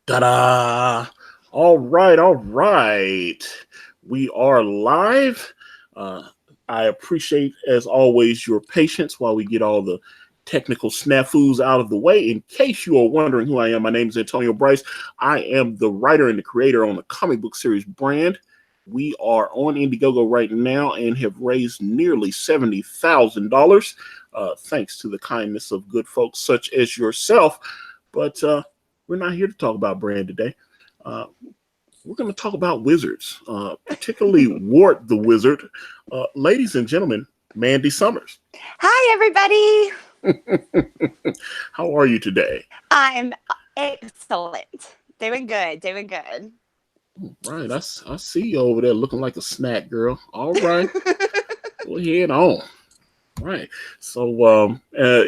Ta-da! All right, all right. We are live. Uh, I appreciate, as always, your patience while we get all the technical snafus out of the way. In case you are wondering who I am, my name is Antonio Bryce. I am the writer and the creator on the comic book series Brand. We are on Indiegogo right now and have raised nearly $70,000, thanks to the kindness of good folks such as yourself. But we're not here to talk about Brand today. Uh, we're going to talk about wizards, particularly Wart the Wizard. Ladies and gentlemen, Mandy Summers. Hi, everybody. How are you today? I'm excellent. Doing good. Doing good. Right, I see you over there looking like a snack girl. All right, go ahead on. Right. So,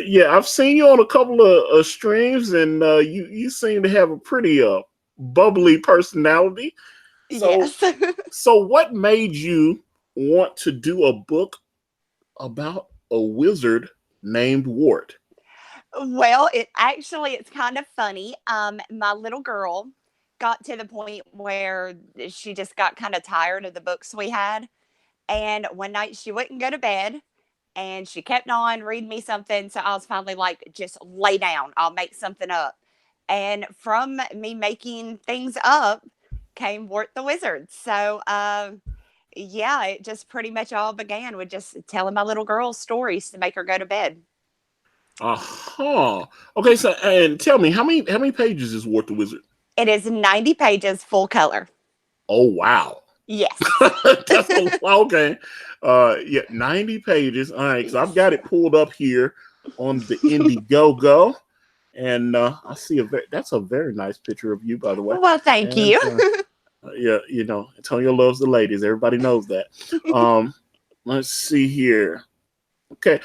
yeah, I've seen you on a couple of streams, and you seem to have a pretty bubbly personality. So, Yes. so what made you want to do a book about a wizard named Wart? Well, it's kind of funny. My little girl got to the point where she just got kind of tired of the books we had. And one night she wouldn't go to bed and she kept on reading me something. So I was finally like, just lay down. I'll make something up. And from me making things up came Wart the Wizard. So, yeah, it just pretty much all began with just telling my little girl stories to make her go to bed. Uh-huh. Okay, so and tell me how many pages is Wart the Wizard? It is 90 pages, full color. Oh wow. Yes. That's okay. Yeah, 90 pages. All right, because I've got it pulled up here on the Indiegogo. And I see that's a very nice picture of you, by the way. Well, thank And you. yeah, Antonio loves the ladies. Everybody knows that. Let's see here. Okay,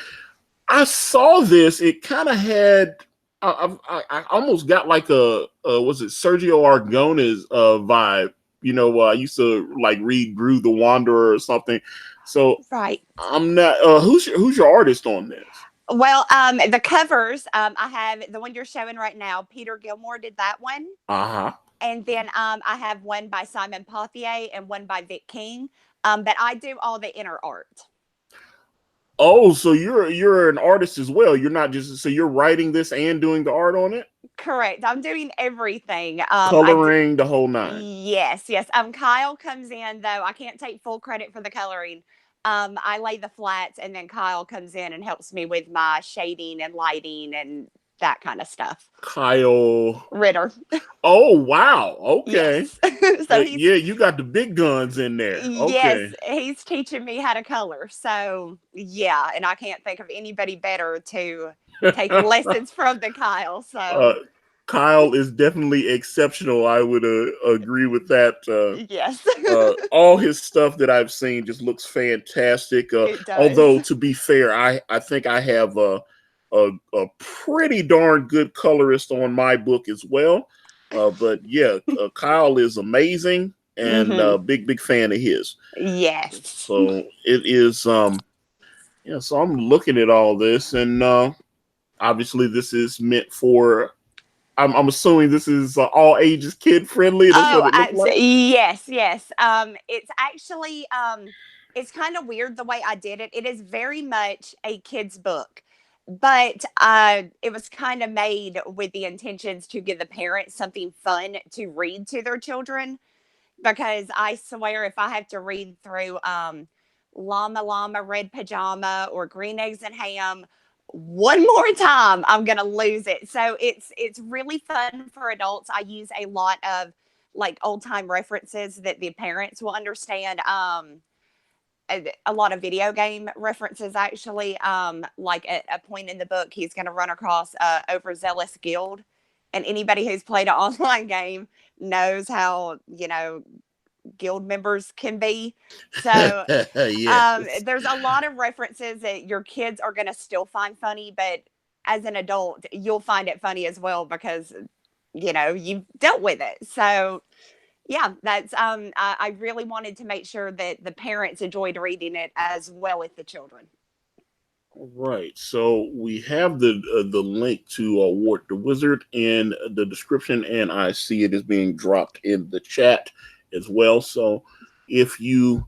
I saw this. It kind of had. I almost got like a was it Sergio Aragones vibe? I used to like read Gru the Wanderer or something. So Right. I'm not. Who's your artist on this? Well, the covers, I have the one you're showing right now. Peter Gilmore did that one. Uh huh. And then I have one by Simon Pothier and one by Vic King. But I do all the inner art. Oh, so you're an artist as well. You're not just so you're writing this and doing the art on it? Correct. I'm doing everything. Coloring the whole nine. Yes, yes. Kyle comes in though. I can't take full credit for the coloring. I lay the flats, and then Kyle comes in and helps me with my shading and lighting and that kind of stuff. Kyle Ritter. Oh wow. Okay. Yes. So Yeah, you got the big guns in there. Okay. yes, he's teaching me how to color. So yeah, and I can't think of anybody better to take lessons from than Kyle. uh, So Kyle is definitely exceptional. I would agree with that. yes, All his stuff that I've seen just looks fantastic. it Although does. to be fair, I think I have a pretty darn good colorist on my book as well. But yeah, Kyle is amazing and Hmm. big fan of his. Yes. So it is yeah. So I'm looking at all this, and obviously this is meant for. I'm assuming this is all ages kid friendly. That's what Oh, it looked like. yes, yes. It's actually it's kind of weird the way I did it. It is very much a kid's book, but it was kind of made with the intentions to give the parents something fun to read to their children. Because I swear, if I have to read through Llama Llama Red Pajama or Green Eggs and Ham one more time, I'm gonna lose it. So it's really fun for adults. I use a lot of like old time references that the parents will understand. A lot of video game references actually. Like at a point in the book, he's going to run across a overzealous guild, and anybody who's played an online game knows how guild members can be. So Yes. there's a lot of references that your kids are going to still find funny, but as an adult, you'll find it funny as well because you've dealt with it. So yeah, that's I really wanted to make sure that the parents enjoyed reading it as well as the children. Right. So we have the link to Wart the Wizard in the description, and I see it is being dropped in the chat as well. So if you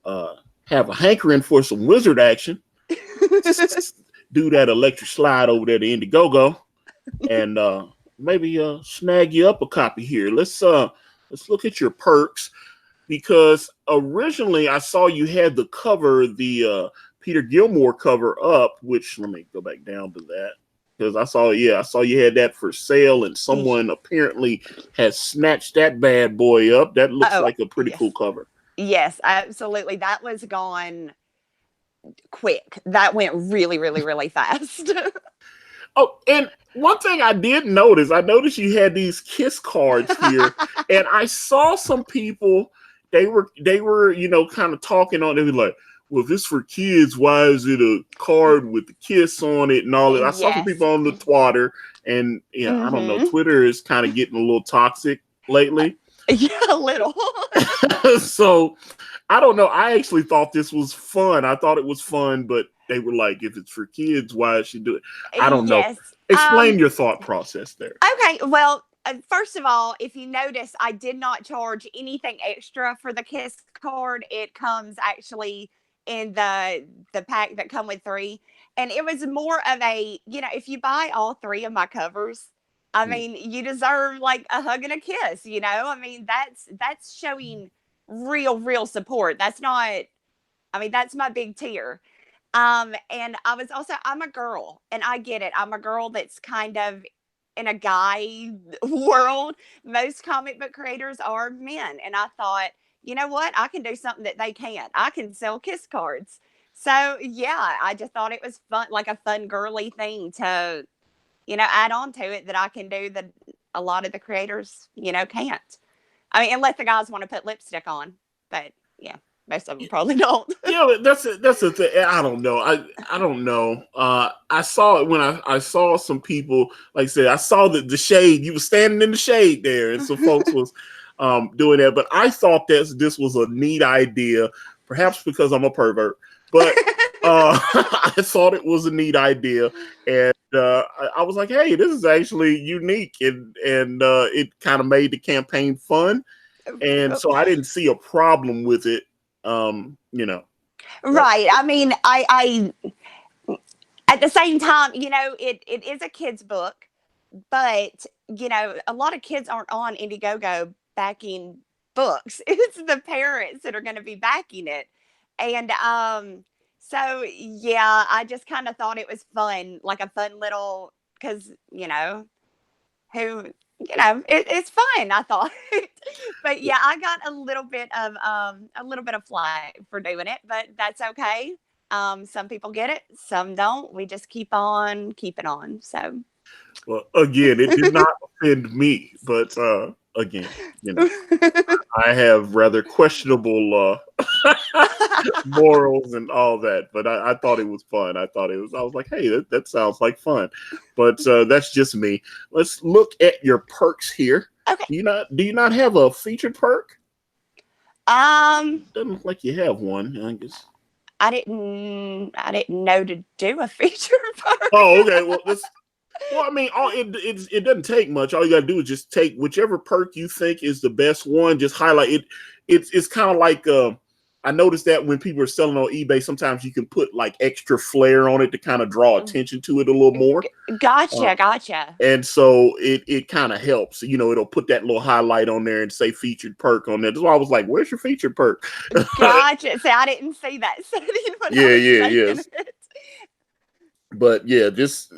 uh, have a hankering for some wizard action, do that electric slide over there to Indiegogo, and maybe snag you up a copy here. Let's look at your perks, because originally I saw you had the cover, the Peter Gilmore cover up, which let me go back down to that, because I saw you had that for sale, and someone apparently has snatched that bad boy up. That looks Oh, like a pretty yes. cool cover. Yes, absolutely. That was gone quick. That went really, really, really fast. Oh, and one thing I noticed you had these kiss cards here, and I saw some people. They were kind of talking on. They were like, "Well, if this for kids, why is it a card with the kiss on it and all that?" I saw some Yes. people on the Twitter, and yeah, I don't know. Mm-hmm. Twitter is kind of getting a little toxic lately. Yeah, a little. So I don't know. I actually thought this was fun. I thought it was fun, but they were like, if it's for kids, why should do it? I don't know. Yes. Explain your thought process there. Okay. Well, first of all, if you notice, I did not charge anything extra for the Kiss card. It comes actually in the pack that come with three, and it was more of a, if you buy all three of my covers, I Hmm. mean, you deserve like a hug and a kiss. I mean, that's showing real support. That's not. I mean, that's my big tier. And I'm a girl, and I get it. I'm a girl that's kind of in a guy world. Most comic book creators are men. And I thought, you know what? I can do something that they can't. I can sell kiss cards. So yeah, I just thought it was fun, like a fun girly thing to, add on to it that I can do that a lot of the creators, can't. I mean, unless the guys want to put lipstick on. But yeah, most of them probably don't. Yeah, that's the thing. I don't know. I don't know. I saw it when I saw some people. Like I said, I saw the shade. You were standing in the shade there, and some folks was doing that. But I thought that this was a neat idea, perhaps because I'm a pervert. But I thought it was a neat idea, and I was like, hey, this is actually unique, and it kind of made the campaign fun, and so I didn't see a problem with it. You know. Right. I mean, I at the same time, it is a kid's book, but a lot of kids aren't on Indiegogo backing books. It's the parents that are going to be backing it. And so yeah, I just kind of thought it was fun, like a fun little, because who it's fun, I thought. But yeah, I got a little bit of flack for doing it, but that's okay. Some people get it, some don't. We just keep on keeping on. So Well, again, it did not offend me, but again, I have rather questionable morals and all that. But I thought it was fun. I thought it was. I was like, hey, that sounds like fun. But that's just me. Let's look at your perks here. okay. Do you not have a featured perk? Um, Doesn't look like you have one. I guess. I didn't know to do a feature part. Oh, okay. Well, I mean, it doesn't take much. All you gotta do is just take whichever perk you think is the best one. Just highlight it. It's kind of like I noticed that when people are selling on eBay, sometimes you can put like extra flair on it to kind of draw attention to it a little more. Uh, Gotcha. and so it kind of helps. It'll put that little highlight on there and say featured perk on there. That's why I was like, "Where's your featured perk?" Gotcha. See, I didn't see that setting when I Yeah, was yeah, making yes. it. But yeah, just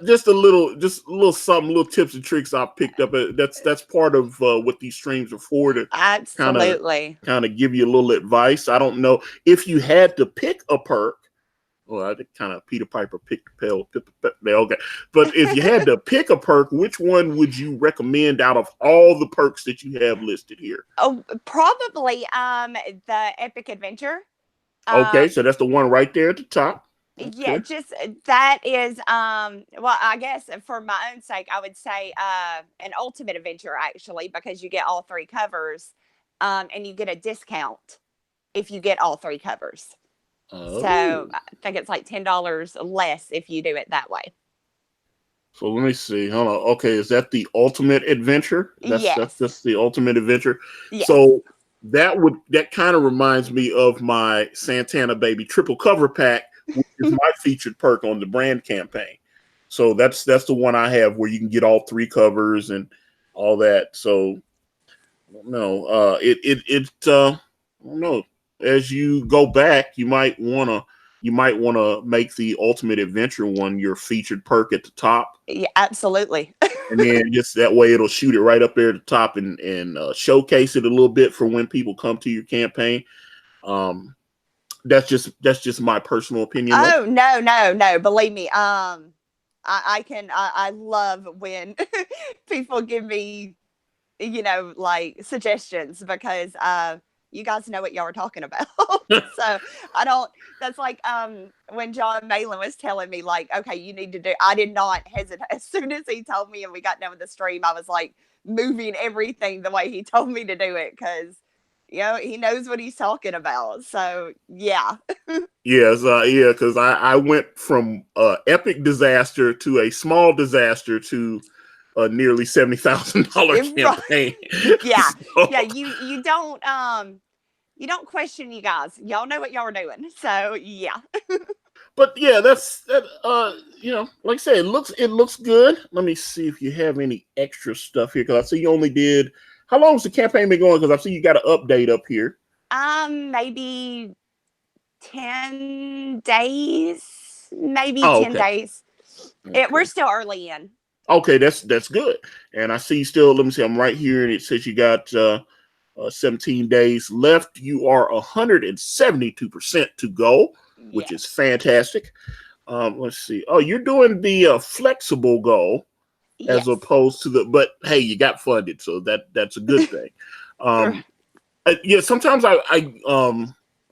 just a little something, little tips and tricks I picked up. That's part of what these streams are for, to kind of Absolutely. give you a little advice. I don't know if you had to pick a perk. Well, I kind of Peter Piper picked the pill. Okay, but if you had to pick a perk, which one would you recommend out of all the perks that you have listed here? Oh, probably the epic adventure. Okay, Um so that's the one right there at the top. yeah, Okay. just that is well, I guess for my own sake I would say an ultimate adventure, actually, because you get all three covers and you get a discount if you get all three covers. So Oh. I think it's like $10 less if you do it that way. So let me see. Hold on. Okay, is that the ultimate adventure? That's Yes. just the ultimate adventure. Yes. So that kind of reminds me of my Santana Baby triple cover pack, which is my featured perk on the brand campaign. So that's the one I have where you can get all 3 covers and all that. So no, I don't know. As you go back, you might wanna make the ultimate adventure one your featured perk at the top, Yeah, absolutely. and then just that way it'll shoot it right up there at the top and showcase it a little bit for when people come to your campaign. Um, that's just my personal opinion though. Oh no, no, no! Believe me, I love when people give me, like suggestions because you guys know what y'all are talking about. So I don't. That's like when John Malin was telling me like, okay, you need to do. I did not hesitate. As soon as he told me and we got done with the stream, I was like moving everything the way he told me to do it because he knows what he's talking about. So yeah. Yes, yeah, because I went from epic disaster to a small disaster to a nearly $70,000 campaign. Yeah. So, Yeah, you don't question you guys. Y'all know what y'all are doing. So yeah. but yeah, that's that. Like I said, it looks good. Let me see if you have any extra stuff here because I see you only did. How long has the campaign been going? Because I see you got an update up here. Maybe 10 days. Maybe Oh, 10 okay. days. We're Okay. still early in. Okay, that's good. And I see still. Let me see. I'm right here, and it says you got 17 days left. You are 172% to go, which is Yes. fantastic. Let's see. Oh, you're doing the flexible goal as Yes. opposed to the. But hey, you got funded, so that's a good thing. Um, yeah, sometimes I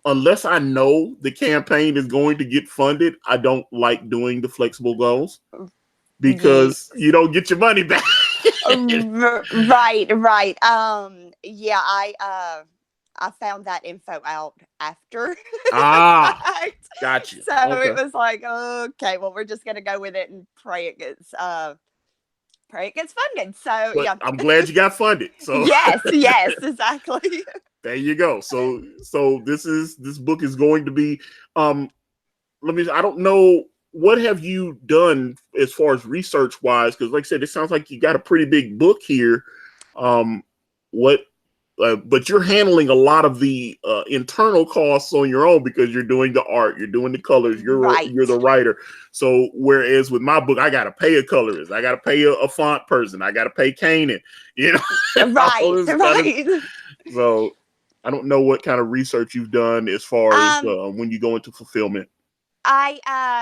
unless I know the campaign is going to get funded, I don't like doing the flexible goals Yeah. because you don't get your money back. Right, right. Yeah, I found that info out after the Ah, fact. gotcha. So it Okay. was like, okay, well, we're just gonna go with it and pray it gets funded. So But yeah. I'm glad you got funded. So Yes, yes, exactly. there you go. So this book is going to be I don't know what have you done as far as research wise because like I said it sounds like you got a pretty big book here. What but you're handling a lot of the internal costs on your own because you're doing the art, you're doing the colors, you're Right. the writer. So whereas with my book, I got to pay a colorist, I got to pay a font person, I got to pay Kanan, you know, all Right, this kind of. right. So I don't know what kind of research you've done as far as Um, when you go into fulfillment. I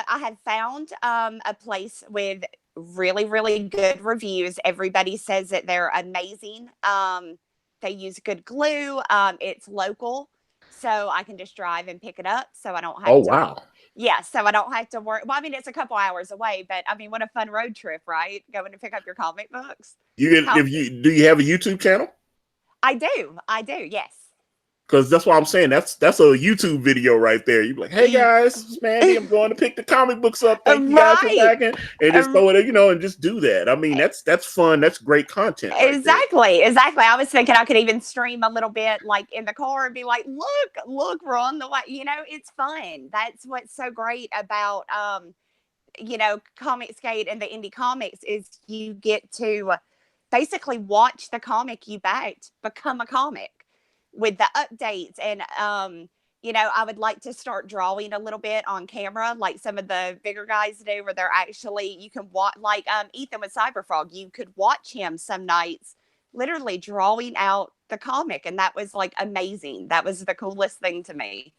had found a place with really really good reviews. Everybody says that they're amazing. They use good glue. It's local, so I can just drive and pick it up. So I don't Oh have to. wow. Yeah, so I don't have to worry. Well, I mean, it's a couple hours away, but I mean, what a fun road trip, right? Going to pick up your comic books. You can How if you do you have a YouTube channel? I do, yes. Because that's what I'm saying. That's a YouTube video right there. You're like, hey E- guys, this is Mandy. I'm going to pick the comic books up. Thank you guys for right. backing. And just throw it, and just do that. I mean, that's fun. That's great content right there. Exactly, exactly. I was thinking I could even stream a little bit like in the car and be like, look, we're on the way. It's fun. That's what's so great about Comic Skate and the indie comics is you get to basically watch the comic you backed become a comic with the updates and I would like to start drawing a little bit on camera like some of the bigger guys do where they're actually you can watch like Ethan with Cyberfrog, you could watch him some nights literally drawing out the comic and that was like amazing. That was the coolest thing to me.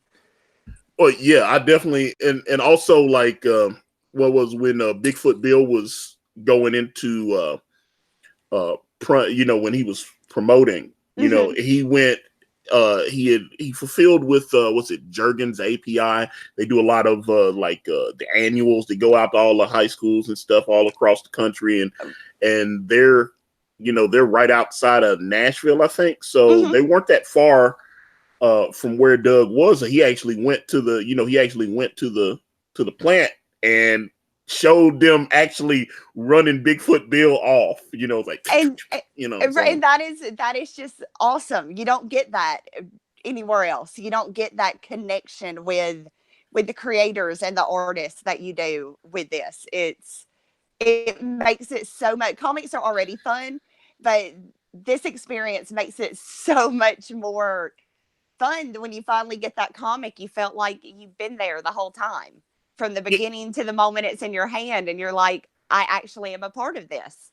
Well, yeah, I definitely and also like what was when Bigfoot Bill was going into when he was promoting, Hmm. he went he fulfilled with what's it, Jurgens API. They do a lot of the annuals that go out to all the high schools and stuff all across the country, and they're right outside of Nashville, I think. So Hmm. they weren't that far from where Doug was. He actually went to the, to the plant and showed them actually running Bigfoot Bill off. Like, and so. and that is just awesome. You don't get that anywhere else. You don't get that connection with the creators and the artists that you do with this. It makes it so much. Comics are already fun, but this experience makes it so much more fun. When you finally get that comic, you felt like you've been there the whole time, from the beginning to the moment it's in your hand, and you're like, I actually am a part of this.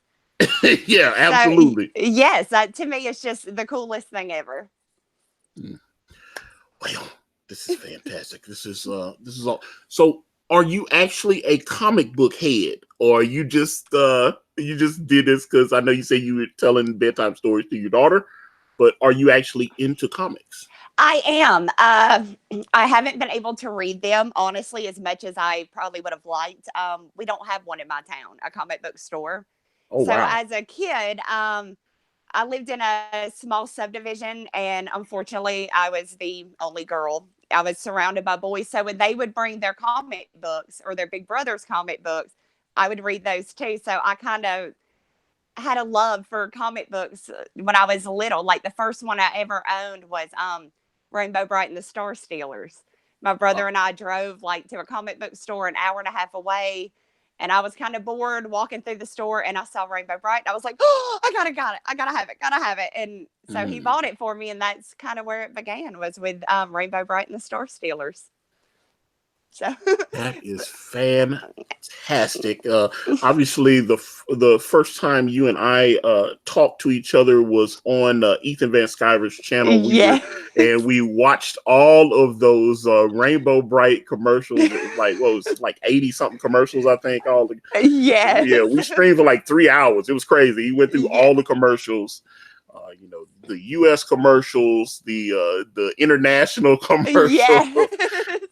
Yeah, absolutely. So, yes, that to me is just the coolest thing ever. Well, this is fantastic. This is all. So, are you actually a comic book head, or you just did this because I know you say you were telling bedtime stories to your daughter, but are you actually into comics? I am. I haven't been able to read them, honestly, as much as I probably would have liked. We don't have one in my town, a comic book store. Oh, So wow. as a kid, I lived in a small subdivision, and unfortunately, I was the only girl. I was surrounded by boys. So when they would bring their comic books or their big brother's comic books, I would read those too. So I kind of had a love for comic books when I was little. Like the first one I ever owned was Rainbow Bright and the Star Stealers. My brother and I drove like to a comic book store an hour and a half away, and I was kind of bored walking through the store, and I saw Rainbow Bright, and I was like, oh, I gotta have it. And so he bought it for me, and that's kind of where it began, was with Rainbow Bright and the Star Stealers. So that is fantastic. Obviously, the first time you and I talked to each other was on Ethan Van Sciver's channel. We watched all of those Rainbow Bright commercials. It was like, what was it, like 80 something commercials, I think. Yeah, we streamed for like 3 hours. It was crazy. He went through all the commercials. The U.S. commercials, the international commercials,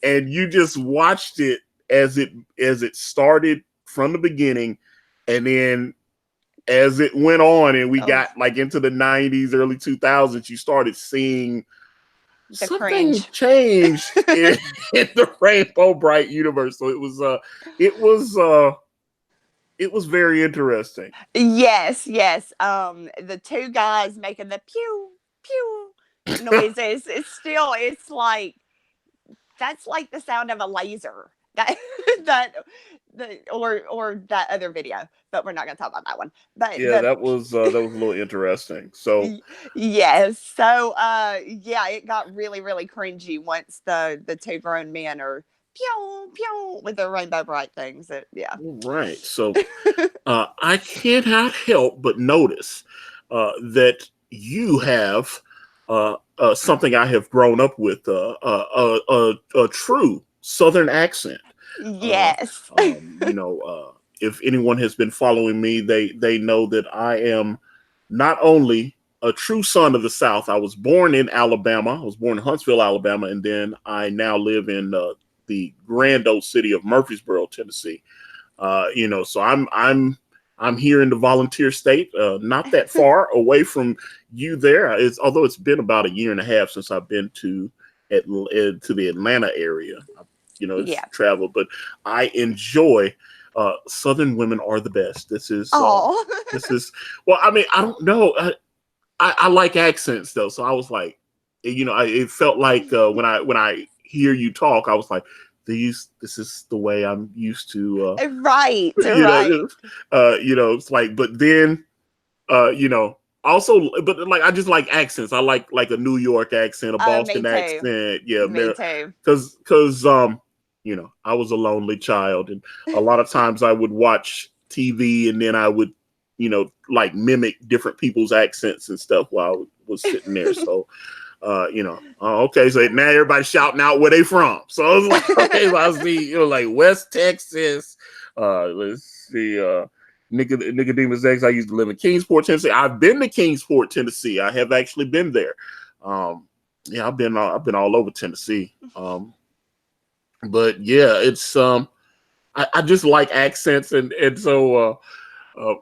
and you just watched it as it started from the beginning, and then as it went on, and we got like into the 90s, early 2000s, you started seeing the something cringe changed in the Rainbow Bright universe. So it was very interesting. Yes. The two guys making the pew pew noises. It's like, that's like the sound of a laser. Or that other video, but we're not going to talk about that one. But yeah, that was a little interesting. So yes, so it got really, really cringy once the two grown men are pew pew with the Rainbow Bright things. Right. So I cannot help but notice that you have something I have grown up with, a true Southern accent. Yes. If anyone has been following me, they know that I am not only a true son of the South. I was born in Alabama. I was born in Huntsville, Alabama, and then I now live in the grand old city of Murfreesboro, Tennessee. So I'm here in the volunteer state, not that far away from you there. Although it's been about a year and a half since I've been to the Atlanta area. Traveled, but I enjoy. Southern women are the best. This is well. I mean, I don't know. I like accents though, so I was like, it felt like when I hear you talk, I was like, this is the way I'm used to. Right. It's like, but then, also, but like I just like accents. I like a New York accent, a Boston accent. Yeah, me too. Because I was a lonely child, and a lot of times I would watch TV, and then I would, like mimic different people's accents and stuff while I was sitting there. So, okay, so now everybody's shouting out where they from. So I was like, okay, so I see, like West Texas. Let's see, Nicodemus X. I used to live in Kingsport, Tennessee. I've been to Kingsport, Tennessee. I have actually been there. I've been all over Tennessee. But yeah, it's I just like accents, and so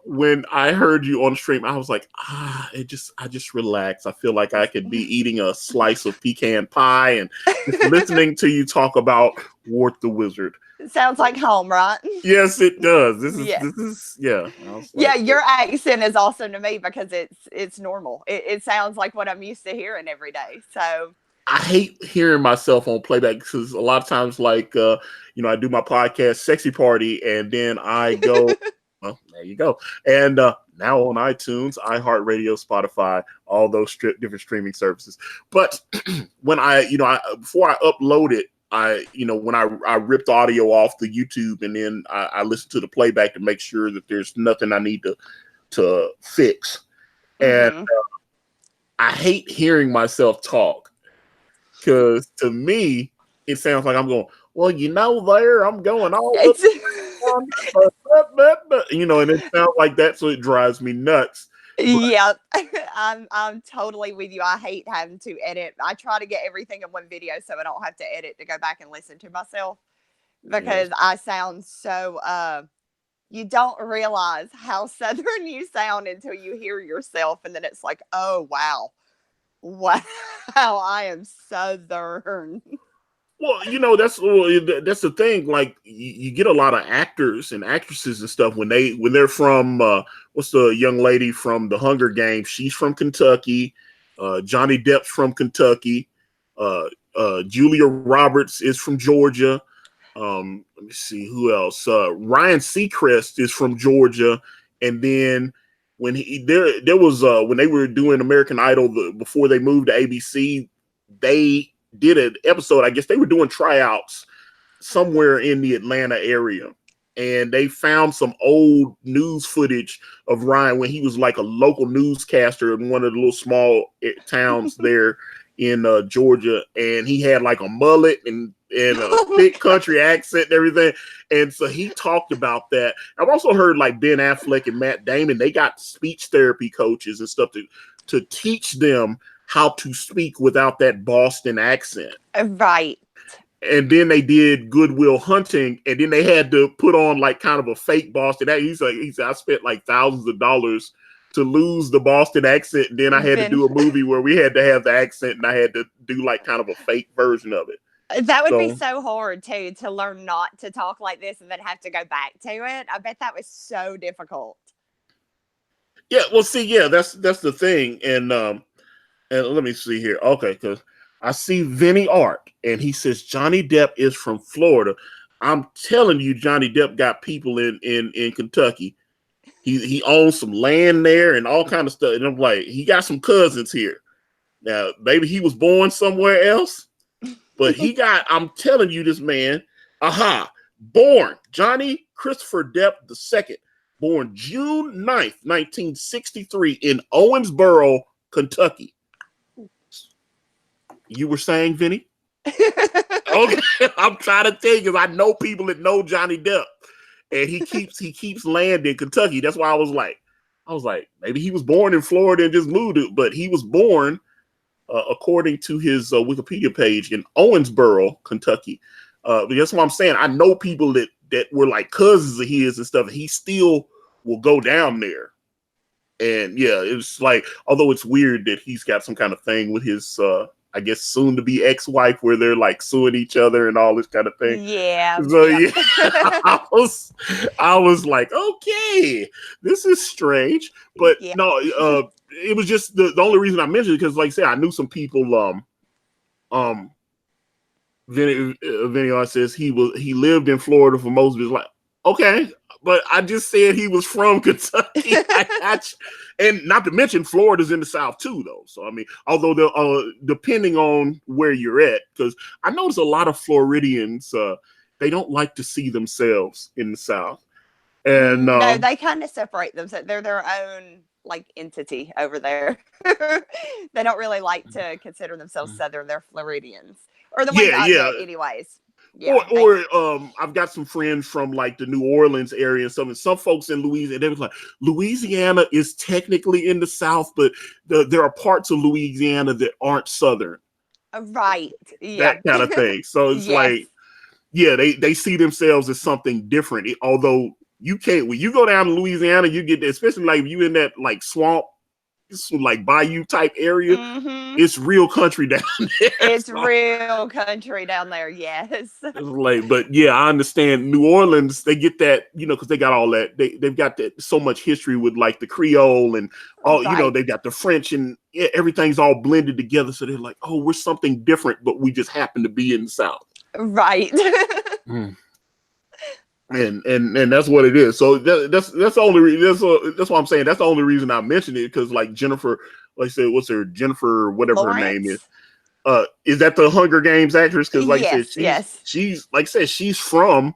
When I heard you on stream, I was like, I just relax. I feel like I could be eating a slice of pecan pie and just listening to you talk about Wart the Wizard. It sounds like home, right? Yes, it does. This Yeah. is yeah. I was Yeah, like, your accent is awesome to me because it's normal. It sounds like what I'm used to hearing every day. So I hate hearing myself on playback because a lot of times, like, I do my podcast, Sexy Party, and then I go, well, there you go. And now on iTunes, iHeartRadio, Spotify, all those different streaming services. But when before I upload it, when I ripped audio off the YouTube and then I listen to the playback to make sure that there's nothing I need to fix. And I hate hearing myself talk. Because to me, it sounds like I'm going, well, I'm going all up, and it sounds like that, so it drives me nuts. yeah, I'm totally with you. I hate having to edit. I try to get everything in one video so I don't have to edit to go back and listen to myself because I sound so. You don't realize how Southern you sound until you hear yourself, and then it's like, oh wow. Wow, I am Southern. Well, that's the thing. Like, you get a lot of actors and actresses and stuff when they're from what's the young lady from the Hunger Games? She's from Kentucky. Johnny Depp's from Kentucky. Julia Roberts is from Georgia. Let me see who else. Ryan Seacrest is from Georgia, and then when there was when they were doing American Idol before they moved to ABC, they did an episode. I guess they were doing tryouts somewhere in the Atlanta area, and they found some old news footage of Ryan when he was like a local newscaster in one of the little small towns there in Georgia, and he had like a mullet and a thick country accent and everything. And so he talked about that. I've also heard like Ben Affleck and Matt Damon, they got speech therapy coaches and stuff to teach them how to speak without that Boston accent. Right. And then they did Good Will Hunting, and then they had to put on like kind of a fake Boston accent. He said, I spent like thousands of dollars to lose the Boston accent, and then I had to do a movie where we had to have the accent, and I had to do like kind of a fake version of it. That would be so hard too, to learn not to talk like this and then have to go back to it. I bet that was so difficult. Yeah, well, see, yeah, that's the thing, and let me see here. Okay, because I see Vinny Art, and he says Johnny Depp is from Florida. I'm telling you, Johnny Depp got people in Kentucky. He owns some land there and all kind of stuff. And I'm like, he got some cousins here. Now, maybe he was born somewhere else, but I'm telling you, this man, born Johnny Christopher Depp II, born June 9th, 1963 in Owensboro, Kentucky. You were saying, Vinny? Okay, I'm trying to tell you because I know people that know Johnny Depp. And he keeps land in Kentucky. That's why I was like, maybe he was born in Florida and just moved it, but he was born, according to his Wikipedia page, in Owensboro, Kentucky. But that's what I'm saying. I know people that were like cousins of his and stuff. And he still will go down there. And yeah, it's like, although it's weird that he's got some kind of thing with his I guess soon to be ex-wife where they're like suing each other and all this kind of thing. Yeah. So yeah, I was like, okay, this is strange. But no, it was just the only reason I mentioned it because, like I said, I knew some people. Vinny says he lived in Florida for most of his life. Okay, but I just said he was from Kentucky. And not to mention Florida's in the South too, though. So I mean, although depending on where you're at, because I notice a lot of Floridians they don't like to see themselves in the South. And no, they kind of separate themselves. They're their own like entity over there. They don't really like to consider themselves Southern. They're Floridians, or the ones I met, anyways. Yeah, or I've got some friends from like the New Orleans area and some folks in Louisiana. They was like, Louisiana is technically in the South, but there are parts of Louisiana that aren't Southern. Right. Yeah. That kind of thing. So it's like, yeah, they see themselves as something different, although you can't, when you go down to Louisiana, you get that, especially like if you in that like swamp, like bayou type area, it's real country down there. It's real country down there. Yes. Like, but yeah, I understand New Orleans, they get that, you know, because they got all that, they've got that so much history with like the Creole and all, you know, they've got the French and everything's all blended together. So they're like, oh, we're something different, but we just happen to be in the South. Right. And that's what it is. So that's the only that's why I'm saying that's the only reason I mentioned it, because like Jennifer, like I said, what's her Jennifer, whatever Lawrence? Her name is that the Hunger Games actress? Because like I said, she's like I said, she's from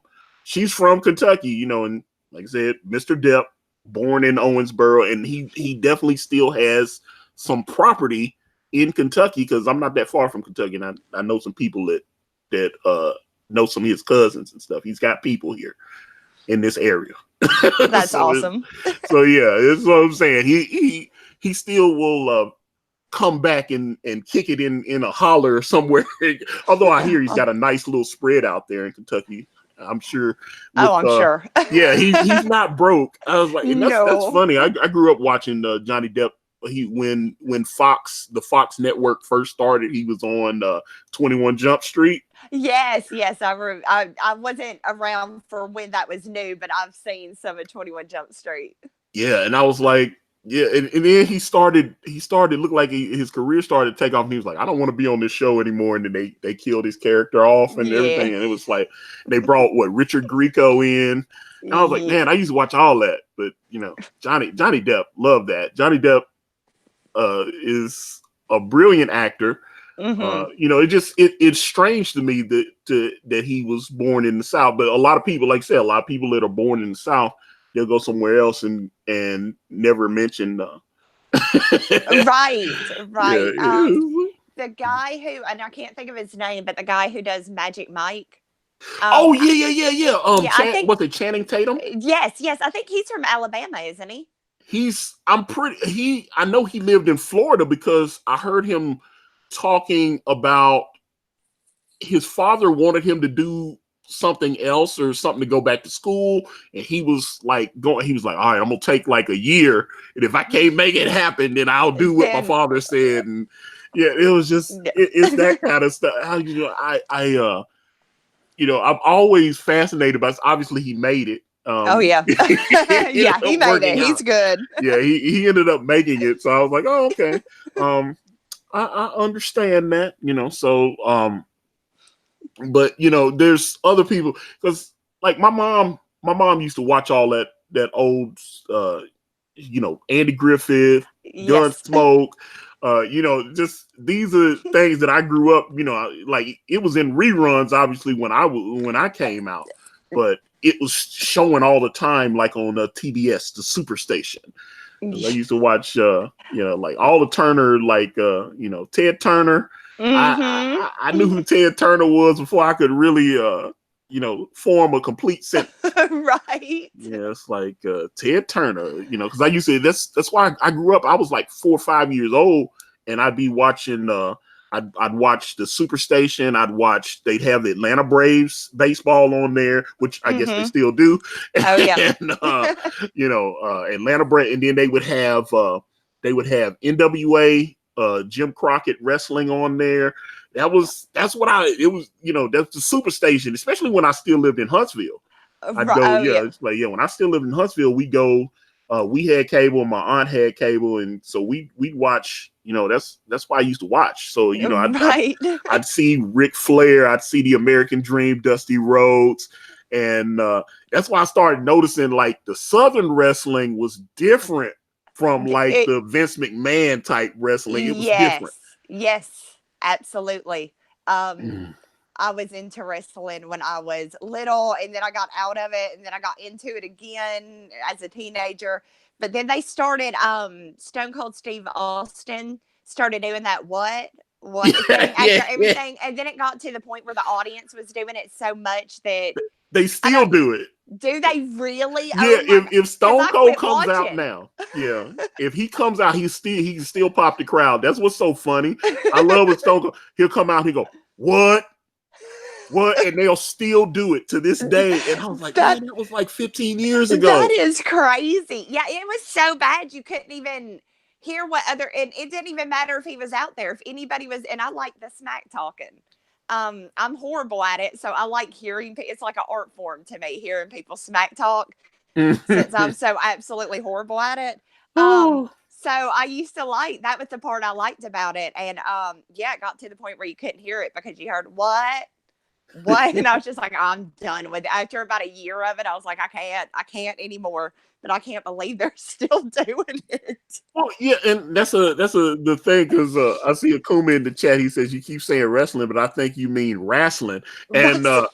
Kentucky, you know, and like I said, Mr. Depp, born in Owensboro, and he definitely still has some property in Kentucky, because I'm not that far from Kentucky, and I know some people that know some of his cousins and stuff. He's got people here in this area. That's awesome. So yeah, that's what I'm saying. He still will come back and kick it in a holler somewhere. Although I hear he's got a nice little spread out there in Kentucky. I'm sure. I'm sure. Yeah, he's not broke. I was like, and that's funny. I grew up watching Johnny Depp. When the Fox network first started, he was on 21 Jump Street. Yes, I wasn't around for when that was new, but I've seen some of 21 Jump Street. Yeah, and I was like, yeah, and then he started looked like his career started to take off, and he was like, I don't want to be on this show anymore, and then they killed his character off and everything, and it was like they brought Richard Grieco in. And I was like, man, I used to watch all that, but you know, Johnny Depp, love that. Johnny Depp is a brilliant actor. You know, it's strange to me that he was born in the South, but a lot of people, like I said, a lot of people that are born in the South, they'll go somewhere else and never mention. Right. Yeah. The guy who, and I can't think of his name, but the guy who does Magic Mike. Yeah. I think, what's it, Channing Tatum? Yes. I think he's from Alabama, isn't he? I know he lived in Florida, because I heard him talking about his father wanted him to do something else or something to go back to school, and he was like, all right, I'm gonna take like a year, and if I can't make it happen, then I'll do what my father said. And yeah, it was just it's that kind of stuff. How, you know, you know, I'm always fascinated by. Obviously, he made it. Yeah, he made it. He's good. Yeah, he ended up making it. So I was like, oh, okay. I understand that, you know. So, but you know, there's other people, because like my mom used to watch all that old, you know, Andy Griffith, Gunsmoke. You know, just these are things that I grew up. You know, like it was in reruns, obviously when I came out, but it was showing all the time, like on TBS, the Superstation. I used to watch, you know, like all the Turner, like, you know, Ted Turner. I knew who Ted Turner was before I could really, you know, form a complete sentence. Right. Yeah, it's like Ted Turner, you know, because I used to, that's why I grew up. I was like 4 or 5 years old, and I'd be watching, I'd watch the Superstation. They'd have the Atlanta Braves baseball on there, which I guess they still do. Oh yeah. And, you know, Atlanta Braves, and then they would have NWA, Jim Crockett wrestling on there. It was, you know, that's the Superstation, especially when I still lived in Huntsville. I'd go, it's like, when I still lived in Huntsville, we go, we had cable, my aunt had cable, and so we'd watch, you know, that's why I used to watch. So, you know, I'd see Ric Flair, I'd see the American Dream, Dusty Rhodes, and that's why I started noticing like the Southern wrestling was different from like the Vince McMahon type wrestling. It was different. Yes, absolutely. I was into wrestling when I was little, and then I got out of it, and then I got into it again as a teenager. But then they started, Stone Cold Steve Austin started doing that what thing after everything. And then it got to the point where the audience was doing it so much that they still do it. Do they really? Yeah, if Stone Cold comes out now, if he comes out, he can still pop the crowd. That's what's so funny. I love when Stone Cold, he'll come out, he go, what? What? And they'll still do it to this day. And I was like, That man, that was like 15 years that ago. is crazy. Yeah, it was so bad you couldn't even hear what other, and it didn't even matter if he was out there. If anybody was, and I like the smack talking. I'm horrible at it, so I like hearing. It's like an art form to me, hearing people smack talk, since I'm so absolutely horrible at it. Oh. So I used to like that was the part I liked about it, and yeah, it got to the point where you couldn't hear it because you heard what, and I was just like, I'm done with it. After about a year of it, I was like, I can't anymore. But I can't believe they're still doing it. Well, yeah, and that's the thing, because I see a Kuma in the chat. He says you keep saying wrestling, but I think you mean wrestling. And I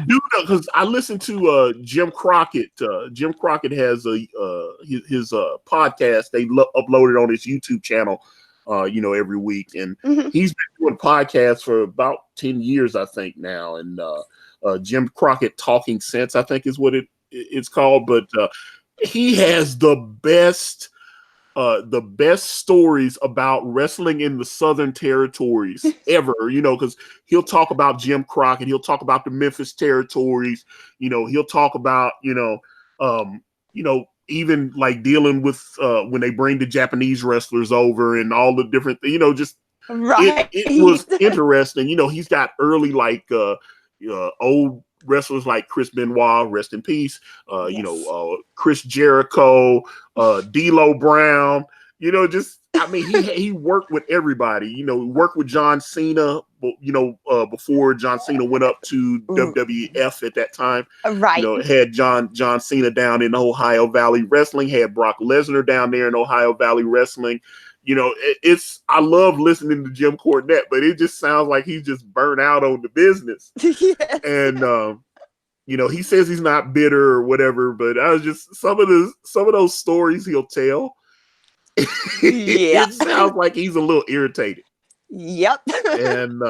do know, because I listen to Jim Crockett. Jim Crockett has his podcast. They upload it on his YouTube channel, every week, and he's been doing podcasts for about 10 years, I think now. And Jim Crockett Talking Sense, I think, is what it's called, but. He has the best stories about wrestling in the Southern Territories ever, because he'll talk about Jim Crockett, he'll talk about the Memphis Territories, he'll talk about, even like dealing with when they bring the Japanese wrestlers over and all the different, just right. It was interesting. He's got early old wrestlers like Chris Benoit, rest in peace. Chris Jericho, D'Lo Brown. He worked with everybody. He worked with John Cena. Before John Cena went up to WWF at that time. Right. Had John Cena down in Ohio Valley Wrestling. Had Brock Lesnar down there in Ohio Valley Wrestling. I love listening to Jim Cornette, but it just sounds like he's just burnt out on the business. Yes. And he says he's not bitter or whatever, but I was just some of those stories he'll tell. It sounds like he's a little irritated. Yep. And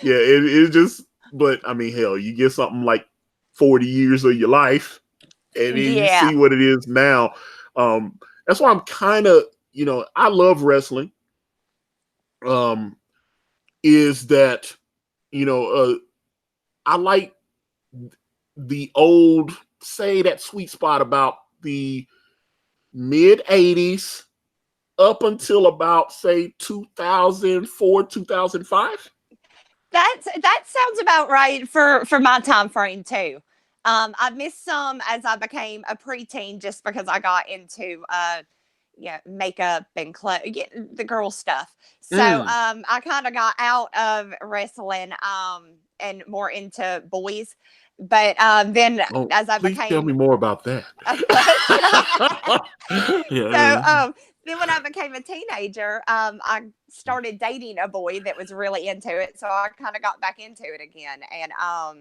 it just. But I mean, hell, you get something like 40 years of your life, and then you see what it is now. That's why I'm kind of. I love wrestling. Is that, I like the old, say that sweet spot about the mid 80s up until about, say, 2004, 2005. That sounds about right for my time frame too. I missed some as I became a preteen just because I got into makeup and the girl stuff. So I kind of got out of wrestling and more into boys. But then as I please became, tell me more about that. So then when I became a teenager, I started dating a boy that was really into it. So I kind of got back into it again. And I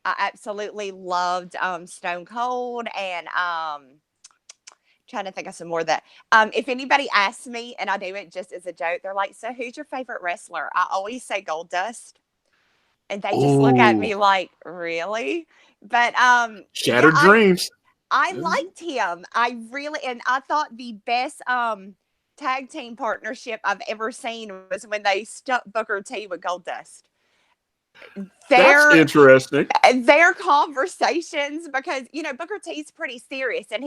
absolutely loved Stone Cold, and trying to think of some more of that. If anybody asks me, and I do it just as a joke, they're like, so who's your favorite wrestler? I always say Goldust. And they just look at me like, really? But Shattered Dreams. I liked him. And I thought the best tag team partnership I've ever seen was when they stuck Booker T with Goldust. That's interesting. Their conversations, because Booker T's pretty serious, and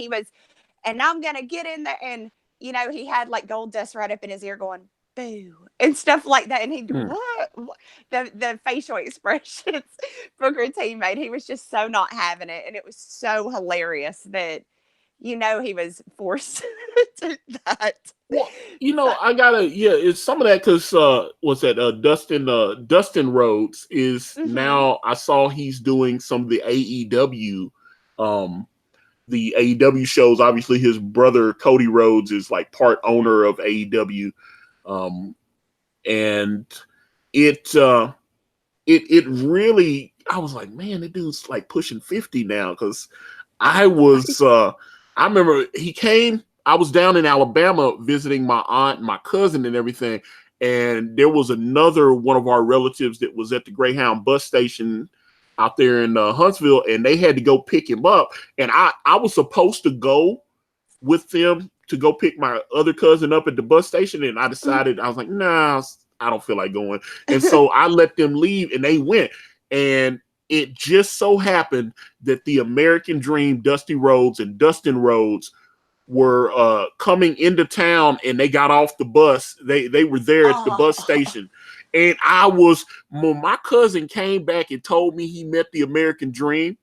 I'm gonna get in there, and he had like Goldust right up in his ear going boo and stuff like that, and he what the facial expressions Booker T made, he was just so not having it, and it was so hilarious that he was forced to that. Well, I gotta it's some of that because what's that? Dustin Rhodes is now. I saw he's doing some of the AEW shows. Obviously, his brother Cody Rhodes is like part owner of AEW, and it really. I was like, man, the dude's like pushing 50 now. Because I remember he came. I was down in Alabama visiting my aunt and my cousin and everything. And there was another one of our relatives that was at the Greyhound bus station out there in Huntsville, and they had to go pick him up. And I was supposed to go with them to go pick my other cousin up at the bus station. And I decided, I was like, nah, I don't feel like going. And so I let them leave and they went. And it just so happened that the American Dream, Dusty Rhodes and Dustin Rhodes were coming into town, and they got off the bus. They were there at the bus station. And when my cousin came back and told me he met the American Dream,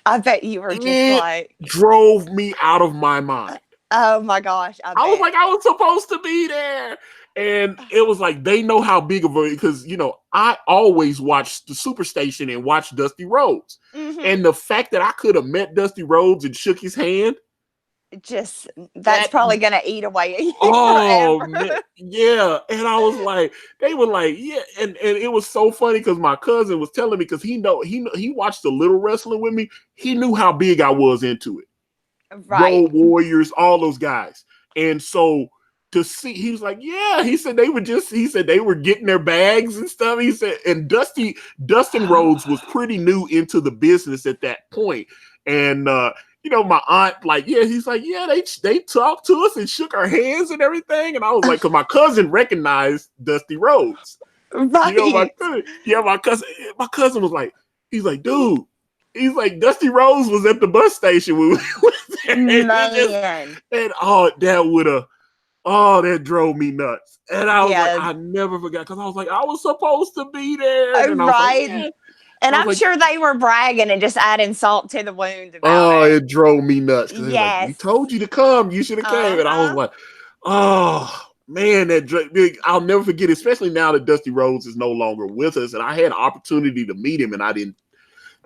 I bet you were just like, drove me out of my mind. Oh my gosh. I was like, I was supposed to be there. And it was like, they know how big of a, because, you know, I always watched the Superstation and watched Dusty Rhodes. And the fact that I could have met Dusty Rhodes and shook his hand, that's probably gonna eat away at you man, yeah. And I was like, they were like, yeah, and it was so funny because my cousin was telling me, because he watched the Little Wrestling with me. He knew how big I was into it. Right. Road Warriors, all those guys. And so to see, he was like, yeah, he said they were getting their bags and stuff. He said, and Dustin Rhodes was pretty new into the business at that point. And you know, my aunt, like, yeah, he's like, yeah, they talked to us and shook our hands and everything. And I was like, because my cousin recognized Dusty Rhodes. Right. You know, my cousin was like, he's like, dude, he's like, Dusty Rhodes was at the bus station when we went there. Man. That drove me nuts. And I was like, I never forgot, because I was like, I was supposed to be there. And right. I was like, and I'm sure they were bragging and just adding salt to the wound about it drove me nuts. Yes. Like, we told you to come. You should have came. And I was like, oh, man, I'll never forget, especially now that Dusty Rhodes is no longer with us. And I had an opportunity to meet him, and I didn't.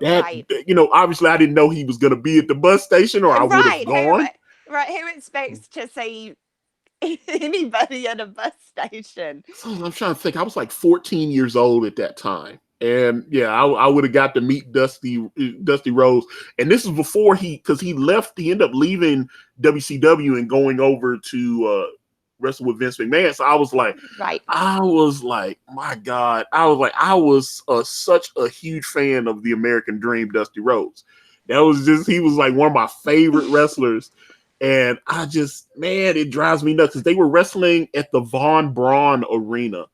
You know, obviously I didn't know he was going to be at the bus station, or I would have gone. Who expects to see anybody at a bus station? So I'm trying to think. I was like 14 years old at that time. And yeah, I would have got to meet Dusty Rhodes. And this is before he ended up leaving WCW and going over to wrestle with Vince McMahon. So I was like, my God, I was such a huge fan of the American Dream, Dusty Rhodes. He was like one of my favorite wrestlers. And it drives me nuts, because they were wrestling at the Von Braun Arena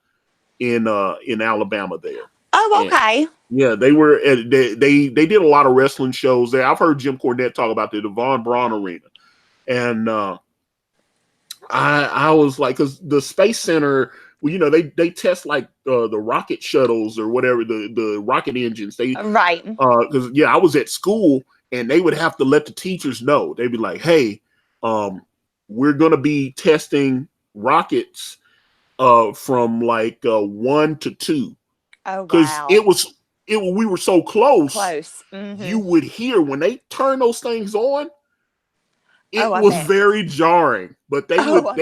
in Alabama there. Oh, okay. And, they were they did a lot of wrestling shows there. I've heard Jim Cornette talk about the Von Braun Arena. And I was like, because the Space Center, well, you know, they test like the rocket shuttles or whatever, the rocket engines. Right. Because I was at school, and they would have to let the teachers know. They'd be like, hey, we're gonna be testing rockets from like 1 to 2. Oh, because wow. we were so close. Mm-hmm. You would hear when they turn those things on. It was very jarring, but they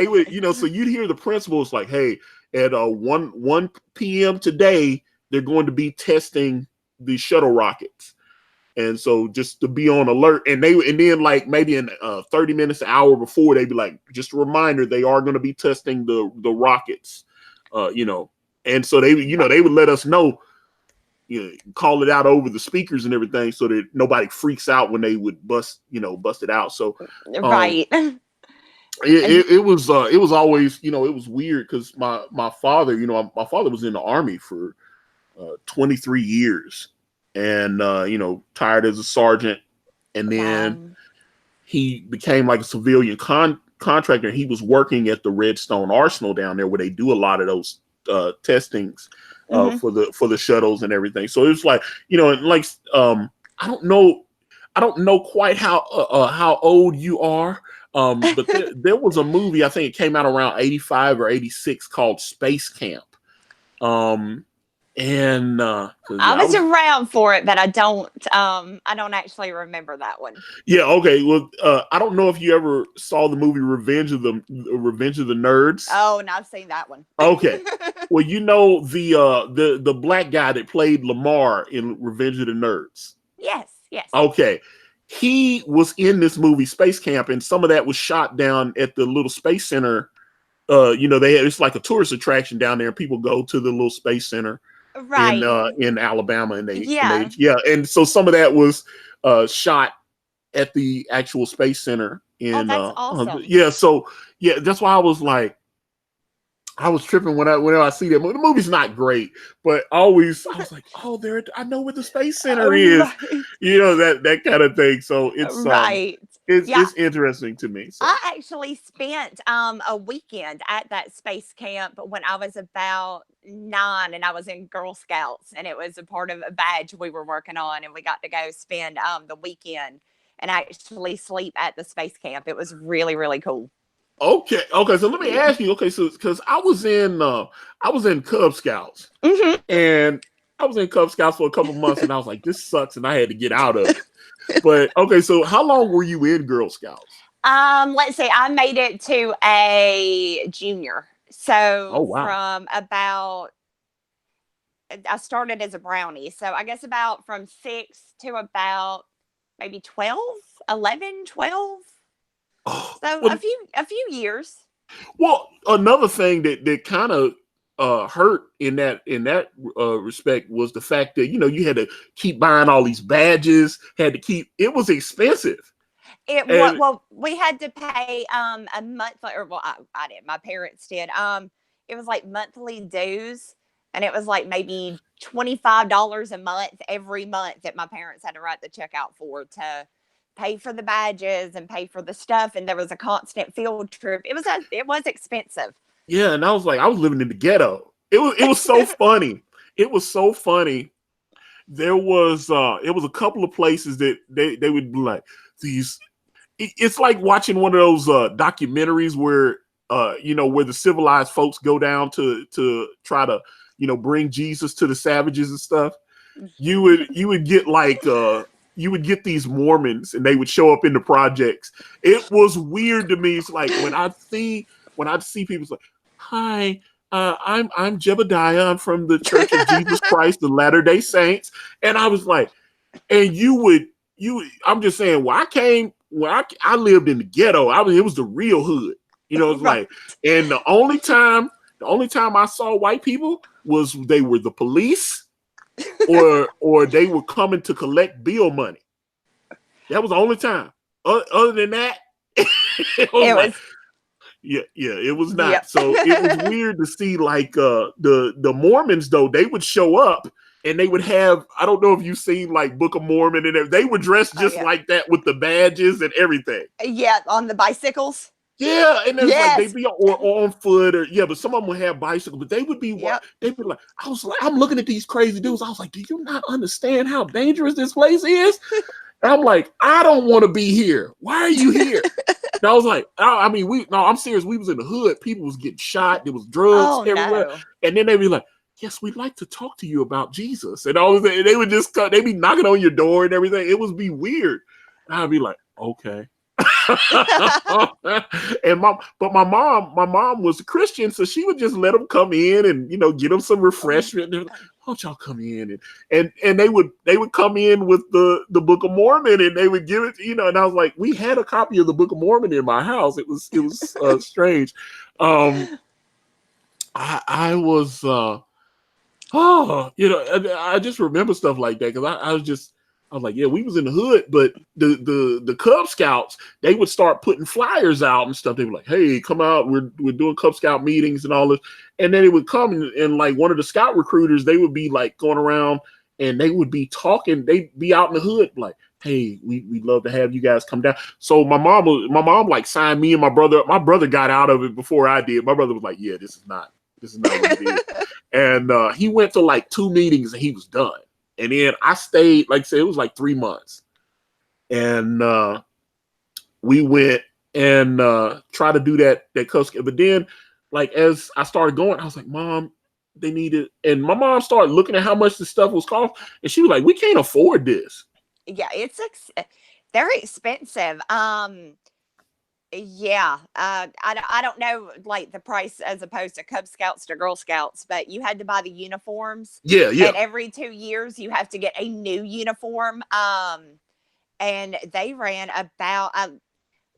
would, you know, so you'd hear the principals like, hey, at 1 p.m. today, they're going to be testing the shuttle rockets. And so just to be on alert, and then like maybe in 30 minutes, an hour before, they'd be like, just a reminder, they are going to be testing the rockets, you know. And so they would let us know, you know, call it out over the speakers and everything, so that nobody freaks out when they would bust it out. So right. It was always, you know, it was weird, because my father, you know, my father was in the Army for 23 years, and you know, tired as a sergeant, and then he became like a civilian contractor. He was working at the Redstone Arsenal down there, where they do a lot of those testings for the shuttles and everything. So it was like, you know, like I don't know quite how old you are, but there was a movie, I think it came out around 85 or 86, called Space Camp. And I was around for it, but I don't actually remember that one. Yeah, okay. Well, I don't know if you ever saw the movie Revenge of the Nerds. Oh, no, I've seen that one. Okay. Well, you know the black guy that played Lamar in Revenge of the Nerds. Yes. Okay. He was in this movie Space Camp, and some of that was shot down at the little space center. You know, it's like a tourist attraction down there, and people go to the little space center. Right. In Alabama, and and so some of that was shot at the actual space center in that's awesome. so that's why I was like, I was tripping whenever I see that movie. The movie's not great, but always I was like, oh, there, I know where the Space Center is, Right. that kind of thing. So Right. Yeah. it's interesting to me. So I actually spent a weekend at that space camp when I was about 9, and I was in Girl Scouts, and it was a part of a badge we were working on, and we got to go spend the weekend and actually sleep at the space camp. It was really, really cool. okay. So let me Yeah. ask you. Okay, so because I was in Cub Scouts, Hmm. and I was in Cub Scouts for a couple months, and I was like, this sucks, and I had to get out of it. But okay, so how long were you in Girl Scouts? Let's see, I made it to a junior. Oh So wow. from about I started as a brownie. So I guess about from 6 to about maybe 12, 11, 12. Oh, So well, a few years. well, another thing that kind of hurt in that respect was the fact that you had to keep buying all these badges, had to keep it was expensive, It what and well we had to pay a monthly, or well I did, my parents did. It was like monthly dues, and it was like maybe $25 a month every month that my parents had to write the check out for to pay for the badges and pay for the stuff, and there was a constant field trip. It was expensive. yeah, and I was like, I was living in the ghetto. It was so funny. It was so funny. There was it was a couple of places that they would be like these. It's like watching one of those documentaries where where the civilized folks go down to try to bring Jesus to the savages and stuff. You would get like you would get these Mormons and they would show up in the projects. It was weird to me. It's like when I see people, it's like, hi, I'm Jebediah. I'm from the Church of Jesus Christ, the Latter-day Saints. And I was like, and I'm just saying, I lived in the ghetto. It was the real hood. It's Right. like, and the only time I saw white people was they were the police or they were coming to collect bill money. That was the only time. Other than that, it was It like, was. yeah, it was Yep. not. So it was weird to see like the Mormons though, they would show up and they would have, I don't know if you've seen like Book of Mormon and they were dressed Oh just yeah. like that with the badges and everything. Yeah, on the bicycles. Yeah, and there's like they'd Yes. be or on foot or yeah, but some of them would have bicycles, but Yep. they'd be like, I'm looking at these crazy dudes. I was like, do you not understand how dangerous this place is? And I'm like, I don't want to be here. Why are you here? And I was like, I mean, I'm serious. We was in the hood. People was getting shot. There was drugs Oh everywhere. no. And then they'd be like, yes, we'd like to talk to you about Jesus. And all of that. They would just they'd be knocking on your door and everything. It would be weird. And I'd be like, okay. And my mom was a Christian, so she would just let them come in and get them some refreshment. And, why don't y'all come in and they would come in with the Book of Mormon and they would give it, and I was like, we had a copy of the Book of Mormon in my house. It was strange. I was I just remember stuff like that because I was like, yeah, we was in the hood, but the Cub Scouts, they would start putting flyers out and stuff. They were like, hey, come out, we're doing Cub Scout meetings and all this. And then it would come and like one of the scout recruiters, they would be like going around and they would be talking, they'd be out in the hood like, hey, we'd love to have you guys come down. So my mom like signed me and my brother. My brother got out of it before I did. My brother was like, yeah, this is not what we did. And he went to like 2 meetings and he was done. And then I stayed, like I said, it was like 3 months. And we went and tried to do that Cub Scout. But then, like, as I started going, I was like, Mom, they need it. And my mom started looking at how much the stuff was cost. And she was like, we can't afford this. Yeah, they're expensive. Yeah, I don't know like the price as opposed to Cub Scouts to Girl Scouts, but you had to buy the uniforms, Yeah. and every 2 years you have to get a new uniform. And they ran about.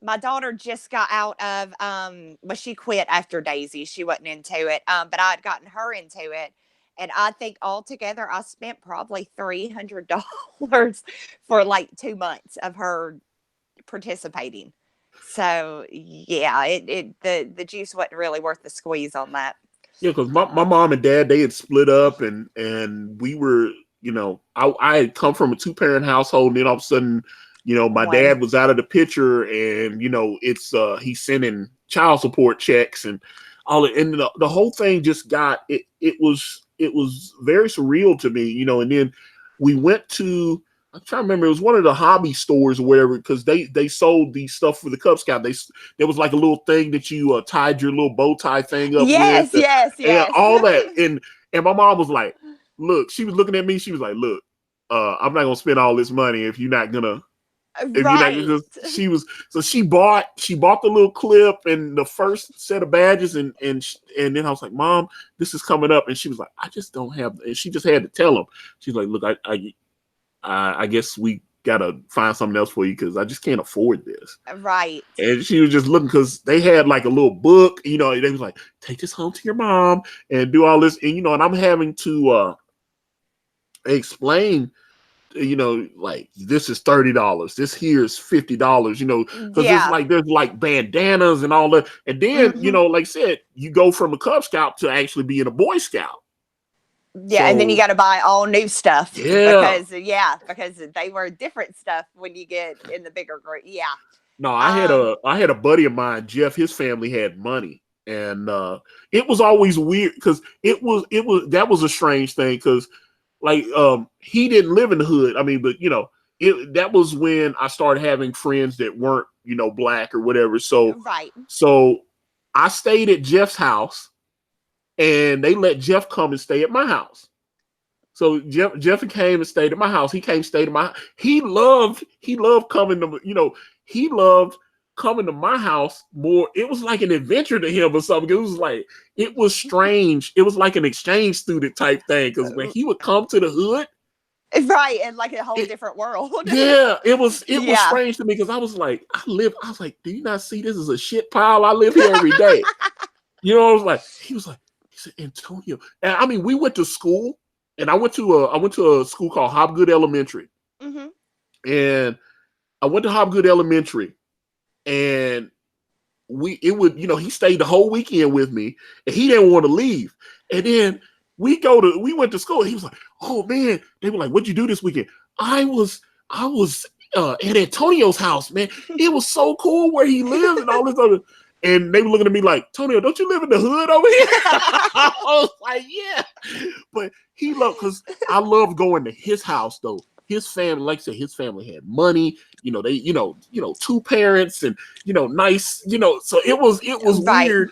My daughter just got out of. Well, she quit after Daisy. She wasn't into it. But I had gotten her into it, and I think altogether I spent probably $300 for like 2 months of her participating. So yeah, the juice wasn't really worth the squeeze on that. Yeah, because my mom and dad, they had split up, and we were, I had come from a 2-parent household, and then all of a sudden, my One. dad was out of the picture, and it's he's sending child support checks and all, and the whole thing just got it. It was very surreal to me, and then we went to. I'm trying to remember. It was one of the hobby stores or whatever, because they sold these stuff for the Cub Scout. There was like a little thing that you tied your little bow tie thing up Yes, with, yes. and all that. And my mom was like, "Look," she was looking at me. She was like, "Look, I'm not gonna spend all this money if you're not gonna." Right. She bought the little clip and the first set of badges, and then I was like, "Mom, this is coming up," and she was like, "I just don't have," and she just had to tell him. She's like, "Look, I guess we gotta find something else for you because I just can't afford this." Right. And she was just looking, because they had like a little book, they was like, "Take this home to your mom and do all this," and and I'm having to explain, like, this is $30, this here is $50, because it's like there's like bandanas and all that, and then like I said, you go from a Cub Scout to actually being a Boy Scout. Yeah, and then you got to buy all new stuff. Yeah. Because they were different stuff when you get in the bigger group. Yeah. No, I had a buddy of mine, Jeff. His family had money, and it was always weird because that was a strange thing, because like he didn't live in the hood. I mean, but that was when I started having friends that weren't black or whatever. So right. So I stayed at Jeff's house, and they let Jeff come and stay at my house. So Jeff came and stayed at my house. He came and stayed at my. He loved coming to he loved coming to my house more. It was like an adventure to him or something. It was strange. It was like an exchange student type thing, because when he would come to the hood, right, and like a whole different world. Yeah, it was strange to me, because I was like, do you not see this is a shit pile? I live here every day. He said, "Antonio," and I mean, we went to school, and I went to a school called Hobgood Elementary, and I went to Hobgood Elementary, and he stayed the whole weekend with me, and he didn't want to leave. And then we went to school, and he was like, "Oh man," they were like, "What'd you do this weekend?" I was at Antonio's house, man. It was so cool where he lived and all this other. And they were looking at me like, "Tonio, don't you live in the hood over here?" I was like, "Yeah," but because I love going to his house though. His family, like I said, his family had money. They, 2 parents, and nice. So it was right. weird.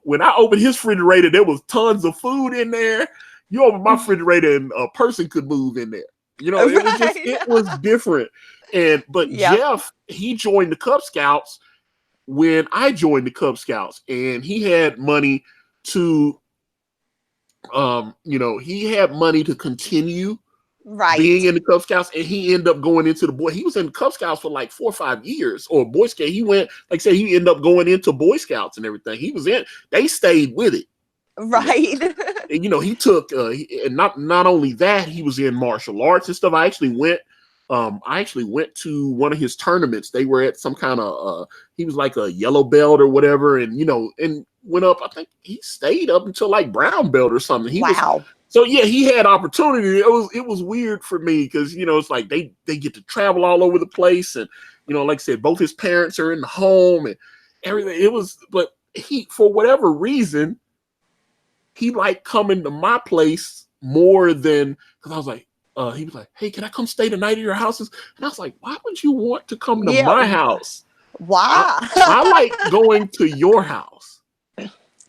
When I opened his refrigerator, there was tons of food in there. You open my refrigerator, and a person could move in there. It was different. But Jeff, he joined the Cub Scouts when I joined the Cub Scouts, and he had money to, continue being in the Cub Scouts, and he ended up going into he was in the Cub Scouts for like 4 or 5 years, or Boy Scout. He went, like I said, he ended up going into Boy Scouts and everything. They stayed with it. Right. And, he took, and not only that, he was in martial arts and stuff. I actually went to one of his tournaments. They were at some kind of, he was like a yellow belt or whatever, and and went up. I think he stayed up until like brown belt or something. So yeah, he had opportunity. It was weird for me, because it's like they get to travel all over the place, and like I said, both his parents are in the home and everything. But he, for whatever reason, he liked coming to my place more than, because I was like, he was like, "Hey, can I come stay the night at your houses?" And I was like, "Why would you want to come to my house? Why? I like going to your house."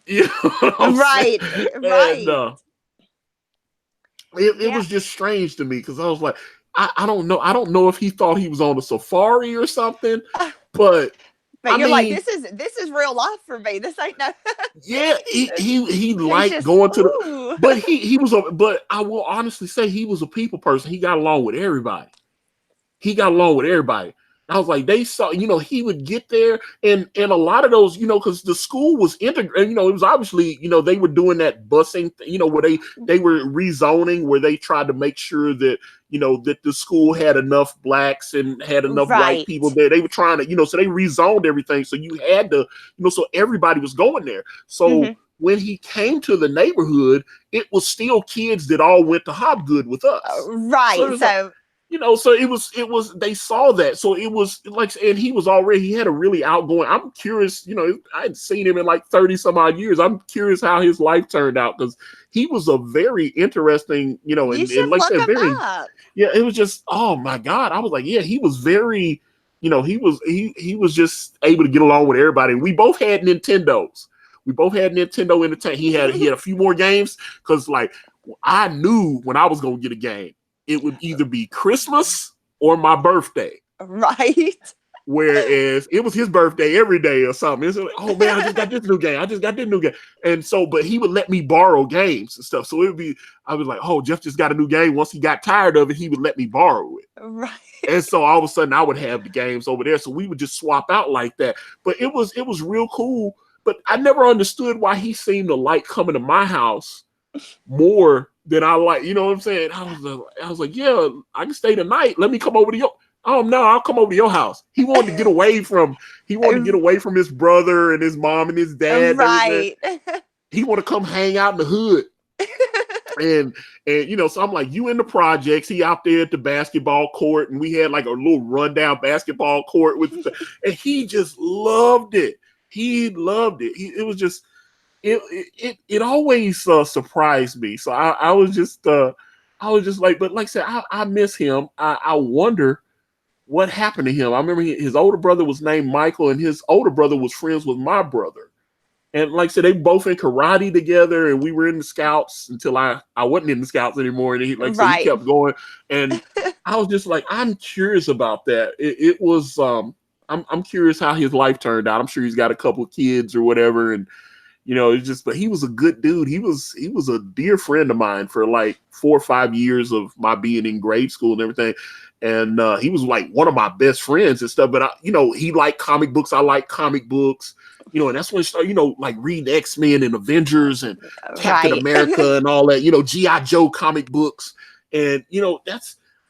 Right. And, it was just strange to me, because I was like, I don't know. I don't know if he thought he was on a safari or something, but you're like, this is real life for me. This ain't no. Yeah, he liked going to the, but he was but I will honestly say he was a people person. He got along with everybody. I was like, they saw, he would get there, and a lot of those, because the school was integrated, it was obviously, they were doing that busing, where they were rezoning, where they tried to make sure that, that the school had enough blacks and had enough white people there. They were trying to, so they rezoned everything. So you had to, so everybody was going there. So when he came to the neighborhood, it was still kids that all went to Hobgood with us. Right. So it was, they saw that. So it was like, and he had a really outgoing, I'm curious, I hadn't seen him in like 30 some odd years. I'm curious how his life turned out, because he was a very interesting, and like I said, very, it was just, oh my God. I was like, he was very, he was just able to get along with everybody. And we both had Nintendos. We both had Nintendo Entertainment. He had a few more games, because like I knew when I was going to get a game, it would either be Christmas or my birthday. Right. Whereas it was his birthday every day or something. It's like, oh man, I just got this new game. And so, but he would let me borrow games and stuff. So I was like, oh, Jeff just got a new game. Once he got tired of it, he would let me borrow it. Right. And so all of a sudden I would have the games over there. So we would just swap out like that. But it was real cool. But I never understood why he seemed to like coming to my house more than I like, you know what I'm saying? I was like, yeah, I can stay tonight. Let me come over to your. Oh no, I'll come over to your house. He wanted to get away from. His brother and his mom and his dad. Right. He want to come hang out in the hood. and so I'm like, you in the projects, he out there at the basketball court, and we had like a little rundown basketball court and he just loved it. He loved it. It was just. It always surprised me. So I was just like, but like I said, I miss him. I wonder what happened to him. I remember his older brother was named Michael, and his older brother was friends with my brother. And like I said, they both in karate together, and we were in the Scouts until I wasn't in the Scouts anymore. And he kept going. And I was just like, I'm curious about that. It was I'm curious how his life turned out. I'm sure he's got a couple of kids or whatever, and it's just, but he was a good dude. He was a dear friend of mine for like 4 or 5 years of my being in grade school and everything. And he was like one of my best friends and stuff. But he liked comic books. I like comic books, and that's when I started, like reading X-Men and Avengers and Captain America and all that, G.I. Joe comic books. And,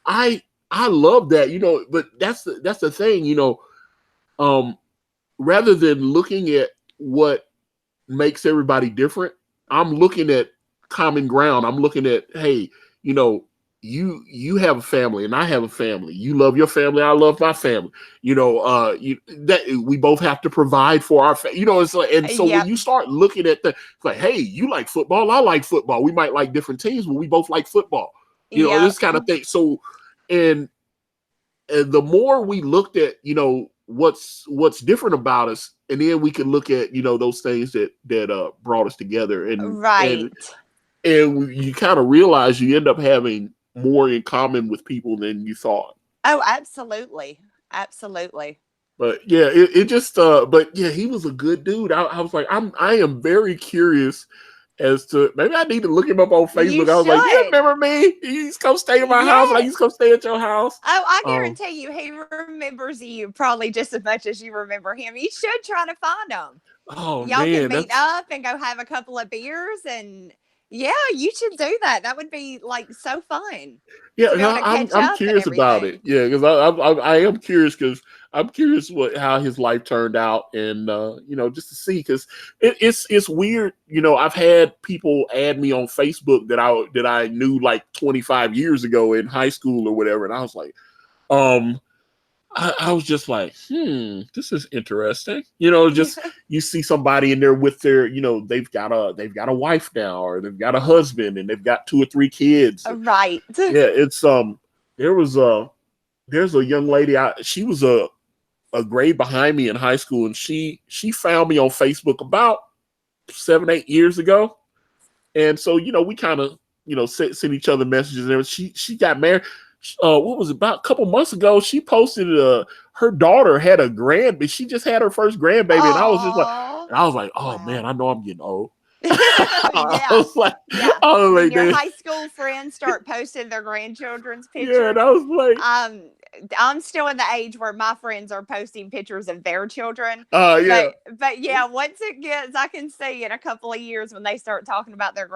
I love that, but that's the thing, rather than looking at what makes everybody different, I'm looking at common ground. I'm looking at, hey, you have a family and I have a family. You love your family, I love my family. That we both have to provide for our family. It's like, and so when you start looking at it's like, hey, you like football, I like football. We might like different teams, but we both like football. This kind of thing. So, and the more we looked at, what's different about us, and then we can look at those things that brought us together, and you kind of realize you end up having more in common with people than you thought. Oh, absolutely. But yeah, it just but yeah, he was a good dude. I was like, I am very curious as to, maybe I need to look him up on Facebook. I was like, you remember me? He's come stay at my house, like he's come stay at your house. Oh, I guarantee you he remembers you probably just as much as you remember him. You should try to find him. Oh, y'all can meet up and go have a couple of beers, and you should do that. That would be like so fun. Yeah, I'm curious about it. Yeah, because I am curious, because I'm curious how his life turned out, and just to see, because it's weird. I've had people add me on Facebook that I knew like 25 years ago in high school or whatever, and I was like, I was just like, this is interesting. Just you see somebody in there with their, they've got a wife now, or they've got a husband, and they've got 2 or 3 kids. Right. Yeah, it's there's a young lady. She was a grade behind me in high school, and she found me on Facebook about 7, 8 years ago, and so we kind of send each other messages. And she got married. What was it, about a couple months ago? She posted her daughter had a grandbaby. She just had her first grandbaby, and I was like, oh wow. Man, I know I'm getting old. I was like, when your high school friends start posting their grandchildren's pictures. Yeah, and I was like, I'm still in the age where my friends are posting pictures of their children. Yeah. But yeah, once it gets, I can see in a couple of years when they start talking about their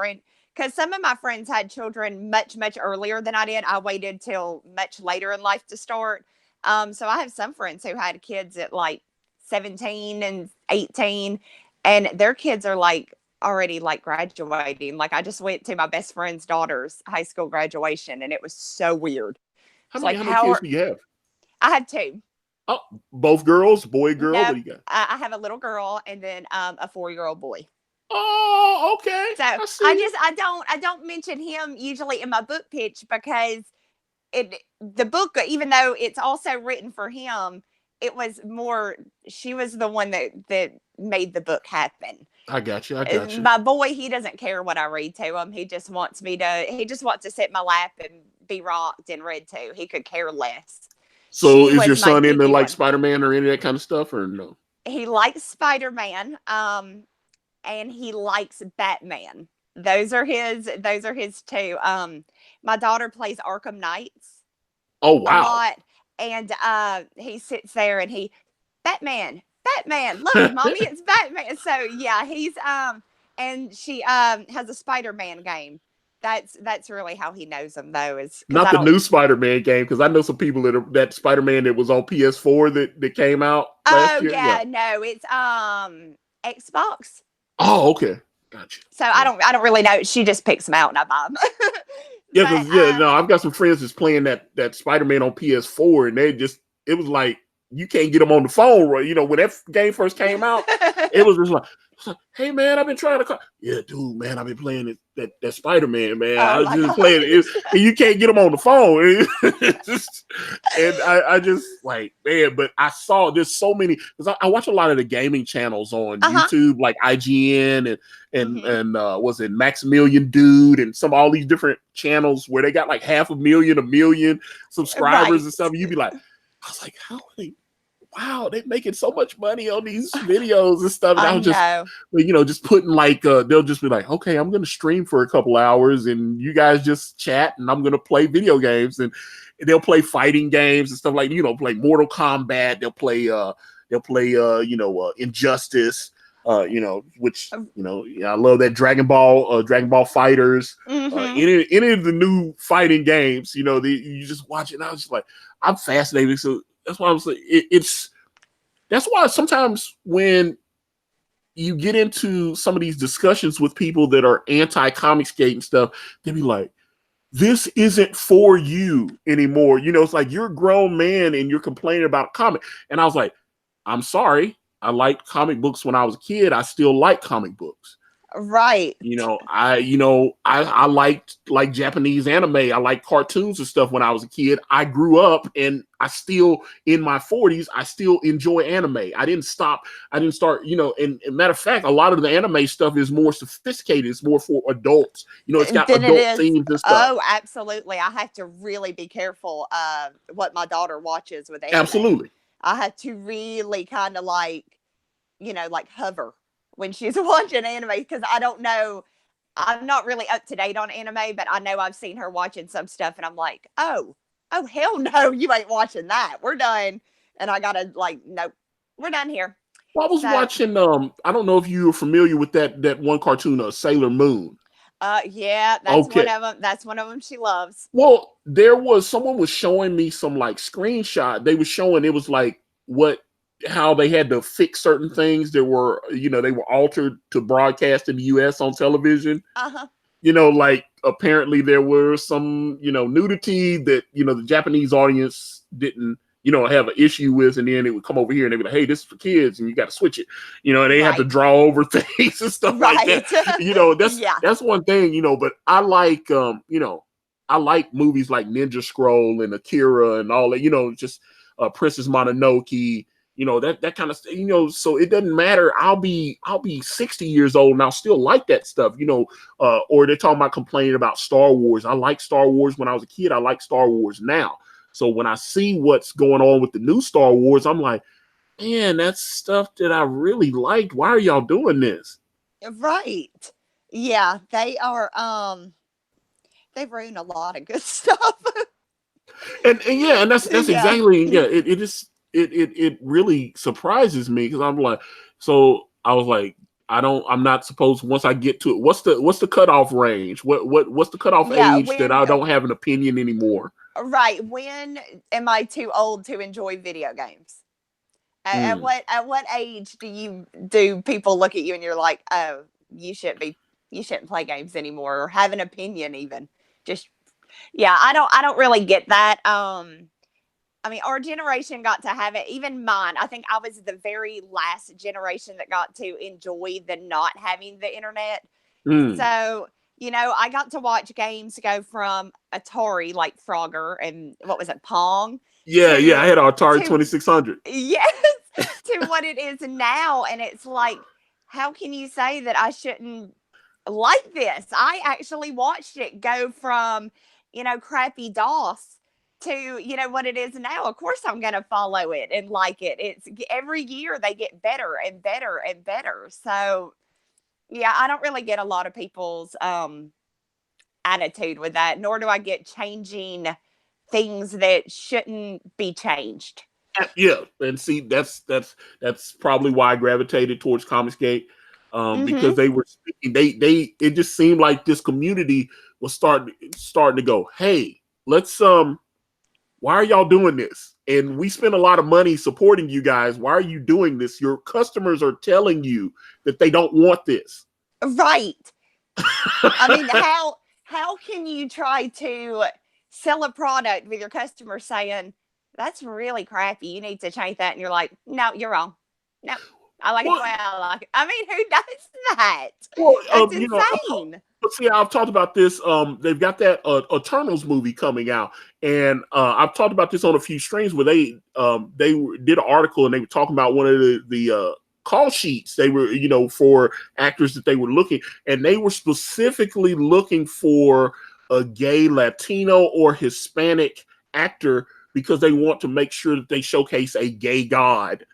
because some of my friends had children much, much earlier than I did. I waited till much later in life to start. So I have some friends who had kids at like 17 and 18, and their kids are like already like graduating. Like I just went to my best friend's daughter's high school graduation, and it was so weird. How It's many like, how many kids do you have? I had two. Oh, both girls, boy, girl. No, What do you got? I have a little girl and then a 4-year-old boy. Oh, okay. So I don't mention him usually in my book pitch because the book, even though it's also written for him, it was more, she was the one that made the book happen. I got you. My boy, he doesn't care what I read to him. He just wants to sit in my lap and be rocked and read to. He could care less. So is your son into like Spider-Man or any of that kind of stuff, or no? He likes Spider-Man, and he likes Batman. Those are his two. My daughter plays Arkham Knights. Oh wow! A lot, and he sits there and Batman. Look, mommy, it's Batman. So yeah, he's and she has a Spider-Man game. That's really how he knows them, though. Is not the new Spider-Man game, because I know some people that Spider-Man that was on PS4 that came out last year. Yeah, no, it's Xbox. Oh, okay, gotcha. So I don't really know. She just picks them out and I buy them. No, I've got some friends that's playing that Spider-Man on PS4, and it was like you can't get them on the phone, right? You know, when that game first came out, it was just like, hey man, I've been trying to call. Yeah, dude, man, I've been playing that Spider-Man, man. I was just playing it. You can't get them on the phone. And I just like, man, but I saw there's so many, because I watch a lot of the gaming channels on YouTube, like IGN and was it Maximilian Dude and all these different channels where they got like 500,000, 1 million subscribers and stuff. And you'd be like, I was like, how are they? Wow, they're making so much money on these videos and stuff. And I was just putting like, they'll just be like, okay, I'm going to stream for a couple hours and you guys just chat and I'm going to play video games, and they'll play fighting games and stuff like, play Mortal Kombat. They'll play Injustice, which, I love that Dragon Ball Fighters, any of the new fighting games, you just watch it. And I was just like, I'm fascinated. So that's why I'm saying that's why sometimes when you get into some of these discussions with people that are anti-Comicsgate and stuff, they'll be like, this isn't for you anymore. It's like you're a grown man and you're complaining about comic. And I was like, I'm sorry. I liked comic books when I was a kid. I still like comic books. Right. I liked like Japanese anime. I liked cartoons and stuff when I was a kid. I grew up and I still, in my 40s, I still enjoy anime. I didn't start, and matter of fact, a lot of the anime stuff is more sophisticated. It's more for adults. It's got adult themes and stuff. Oh, absolutely. I have to really be careful what my daughter watches with anime. Absolutely. I have to really kind of like hover when she's watching anime, because I don't know, I'm not really up to date on anime, but I know I've seen her watching some stuff and I'm like, oh hell no, you ain't watching that. We're done. And I gotta nope, we're done here. Well, I was watching, I don't know if you're familiar with that one cartoon, Sailor Moon. Yeah, that's one of them. That's one of them she loves. Well, someone was showing me some like screenshot. They were showing, it was like how they had to fix certain things that were, they were altered to broadcast in the US on television. Like apparently there were some, nudity that, the Japanese audience didn't, have an issue with, and then it would come over here and they'd be like, hey, this is for kids and you got to switch it. And they have to draw over things and stuff like that. That's one thing, but I like, I like movies like Ninja Scroll and Akira and all that, just Princess Mononoke, that kind of stuff, so it doesn't matter. I'll be 60 years old and I'll still like that stuff, or they're talking about complaining about Star Wars. I like Star Wars when I was a kid. I like Star Wars now. So when I see what's going on with the new Star Wars, I'm like, man, that's stuff that I really liked. Why are y'all doing this? Right. Yeah, they are, they've ruined a lot of good stuff. and that's Yeah. exactly it really surprises me because I'm like, so I was like, I'm not supposed once I get to it. What's the cutoff range? What's the cutoff Yeah, age that when I don't have an opinion anymore? right, when am I too old to enjoy video games? Mm. At what age do people look at you and you're like, oh, you shouldn't play games anymore or have an opinion even? Just yeah, I don't really get that. I mean, our generation got to have it. Even mine, I think I was the very last generation that got to enjoy the not having the internet. Mm. So, I got to watch games go from Atari, like Frogger, and what was it, Pong, Yeah, to I had an Atari to 2600. yes, to what it is now. And it's like, how can you say that I shouldn't like this? I actually watched it go from, crappy DOS to, what it is now. Of course, I'm going to follow it and like it. It's every year they get better and better and better. So, yeah, I don't really get a lot of people's attitude with that, nor do I get changing things that shouldn't be changed. Yeah, and see, that's probably why I gravitated towards Comicsgate, because Mm-hmm. they were speaking. They it just seemed like this community was starting to go, hey, let's why are y'all doing this? And we spend a lot of money supporting you guys. Why are you doing this? Your customers are telling you that they don't want this. Right. I mean, how can you try to sell a product with your customer saying that's really crappy? You need to change that, and you're like, no, you're wrong. No, I like it the Well, way I like it. I mean, who does that? well, That's I've insane. but see, I've talked about this. They've got that Eternals movie coming out, and I've talked about this on a few streams where did an article and they were talking about one of the call sheets they were for actors that they were looking, and they were specifically looking for a gay Latino or Hispanic actor because they want to make sure that they showcase a gay god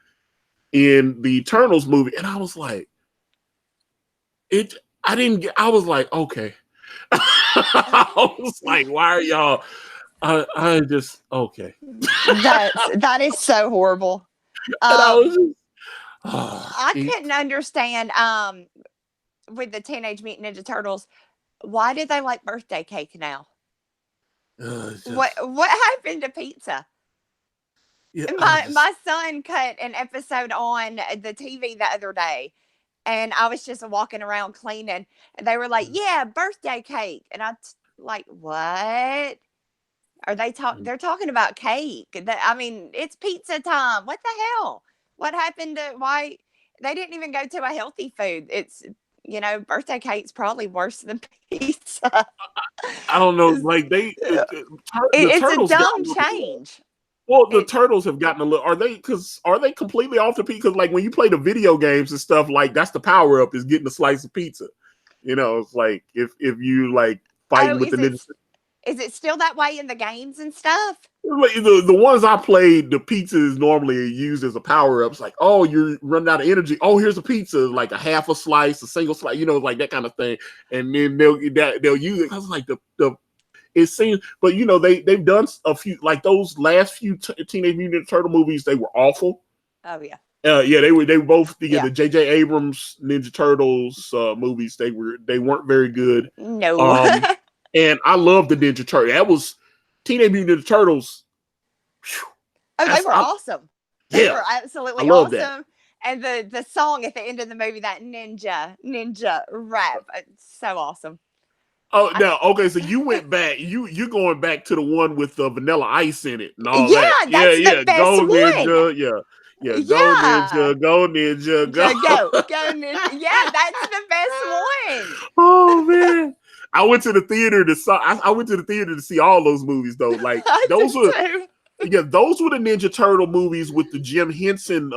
in the Eternals movie, and I was like, it. I didn't get. I was like, okay. I was like, why are y'all? I just okay. That is so horrible. And I was Um, just, oh, I couldn't understand with the Teenage Mutant Ninja Turtles, why did they like birthday cake now? it's What just what happened to pizza? yeah. I just My son cut an episode on the TV the other day, and I was just walking around cleaning, and they were like, "Yeah, birthday cake," and like, "What are they talking? They're talking about cake. I mean, it's pizza time. What the hell? What happened to why they didn't even go to a healthy food? It's birthday cake's probably worse than pizza. I don't know. it's, Like the it's a turtles got dumb change. well, the It turtles have gotten a little. Are they completely off the pizza? Because like when you play the video games and stuff, like that's the power up is getting a slice of pizza. It's like if you like oh, fighting with the ninja. is it still that way in the games and stuff? Like, the ones I played, the pizza is normally used as a power up. It's like, oh, you're running out of energy. Oh, here's a pizza, like a half a slice, a single slice, like that kind of thing. And then they'll use it. I was like the it seems, but they've done a few like those last few Teenage Mutant Turtle movies. They were awful. Oh yeah. Yeah, they were both Yeah. the J.J. Abrams Ninja Turtles movies. They weren't very good. No. Um, and I love the Ninja Turtle. That was Teenage Mutant Ninja Turtles. Whew, Oh, they were awesome. They yeah, were I absolutely love that. awesome. And the song at the end of the movie, that ninja rap, it's so awesome. Oh, I, now okay, so you went back. You're going back to the one with the Vanilla Ice in it and all that. yeah, Yeah, that's the yeah. best Go one. Ninja. Yeah, yeah. Go Yeah. Ninja. Go Ninja. Go ninja. Yeah, that's the best one. Oh man, I went to the theater to saw. I went to the theater to see all those movies though. Like I those did were too. those were the Ninja Turtle movies with the Jim Henson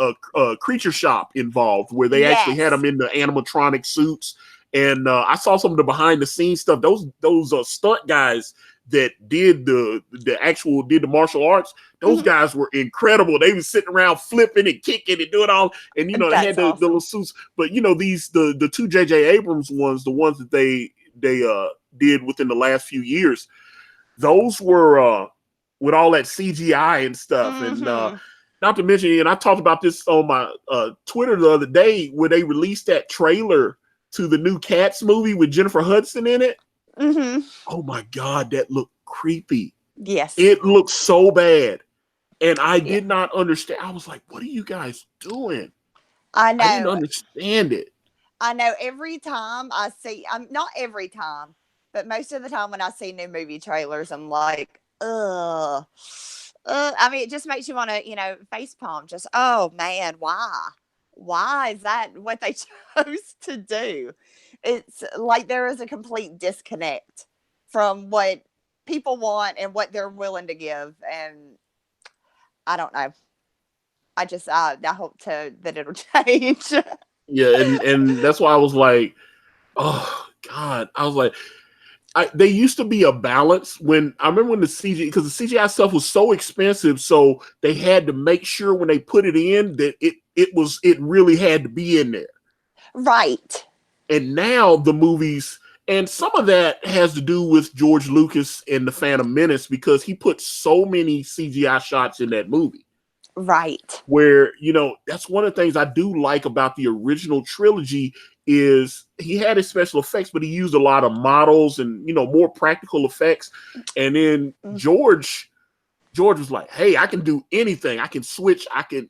creature shop involved, where they actually had Yes. them in the animatronic suits. And I saw some of the behind the scenes stuff. Those stunt guys that did the martial arts. Those Mhm. guys were incredible. They were sitting around flipping and kicking and doing all. And they had That's the little awesome. suits. But these the two J.J. Abrams ones, the ones that they did within the last few years. Those were with all that CGI and stuff. And not to mention, and I talked about this on my Twitter the other day, where they released that trailer to the new Cats movie with Jennifer Hudson in it. Oh my God, that looked creepy. Yes. It looked so bad. And I did not understand. I was like, what are you guys doing? I know. I didn't understand it. I know every time I see, not every time, but most of the time when I see new movie trailers, I'm like, ugh. I mean, it just makes you want to, facepalm. Just, oh man, why? Why is that what they chose to do? It's like there is a complete disconnect from what people want and what they're willing to give. And I don't know. I just, I hope that it'll change. Yeah, and that's why I was like, oh God. I was like, they used to be a balance when I remember when the CGI, because the CGI stuff was so expensive, so they had to make sure when they put it in that it really had to be in there. Right. And now the movies, and some of that has to do with George Lucas and the Phantom Menace, because he put so many CGI shots in that movie. Right. Where, that's one of the things I do like about the original trilogy is he had his special effects, but he used a lot of models and, more practical effects. And then George was like, hey, I can do anything. I can switch. I can,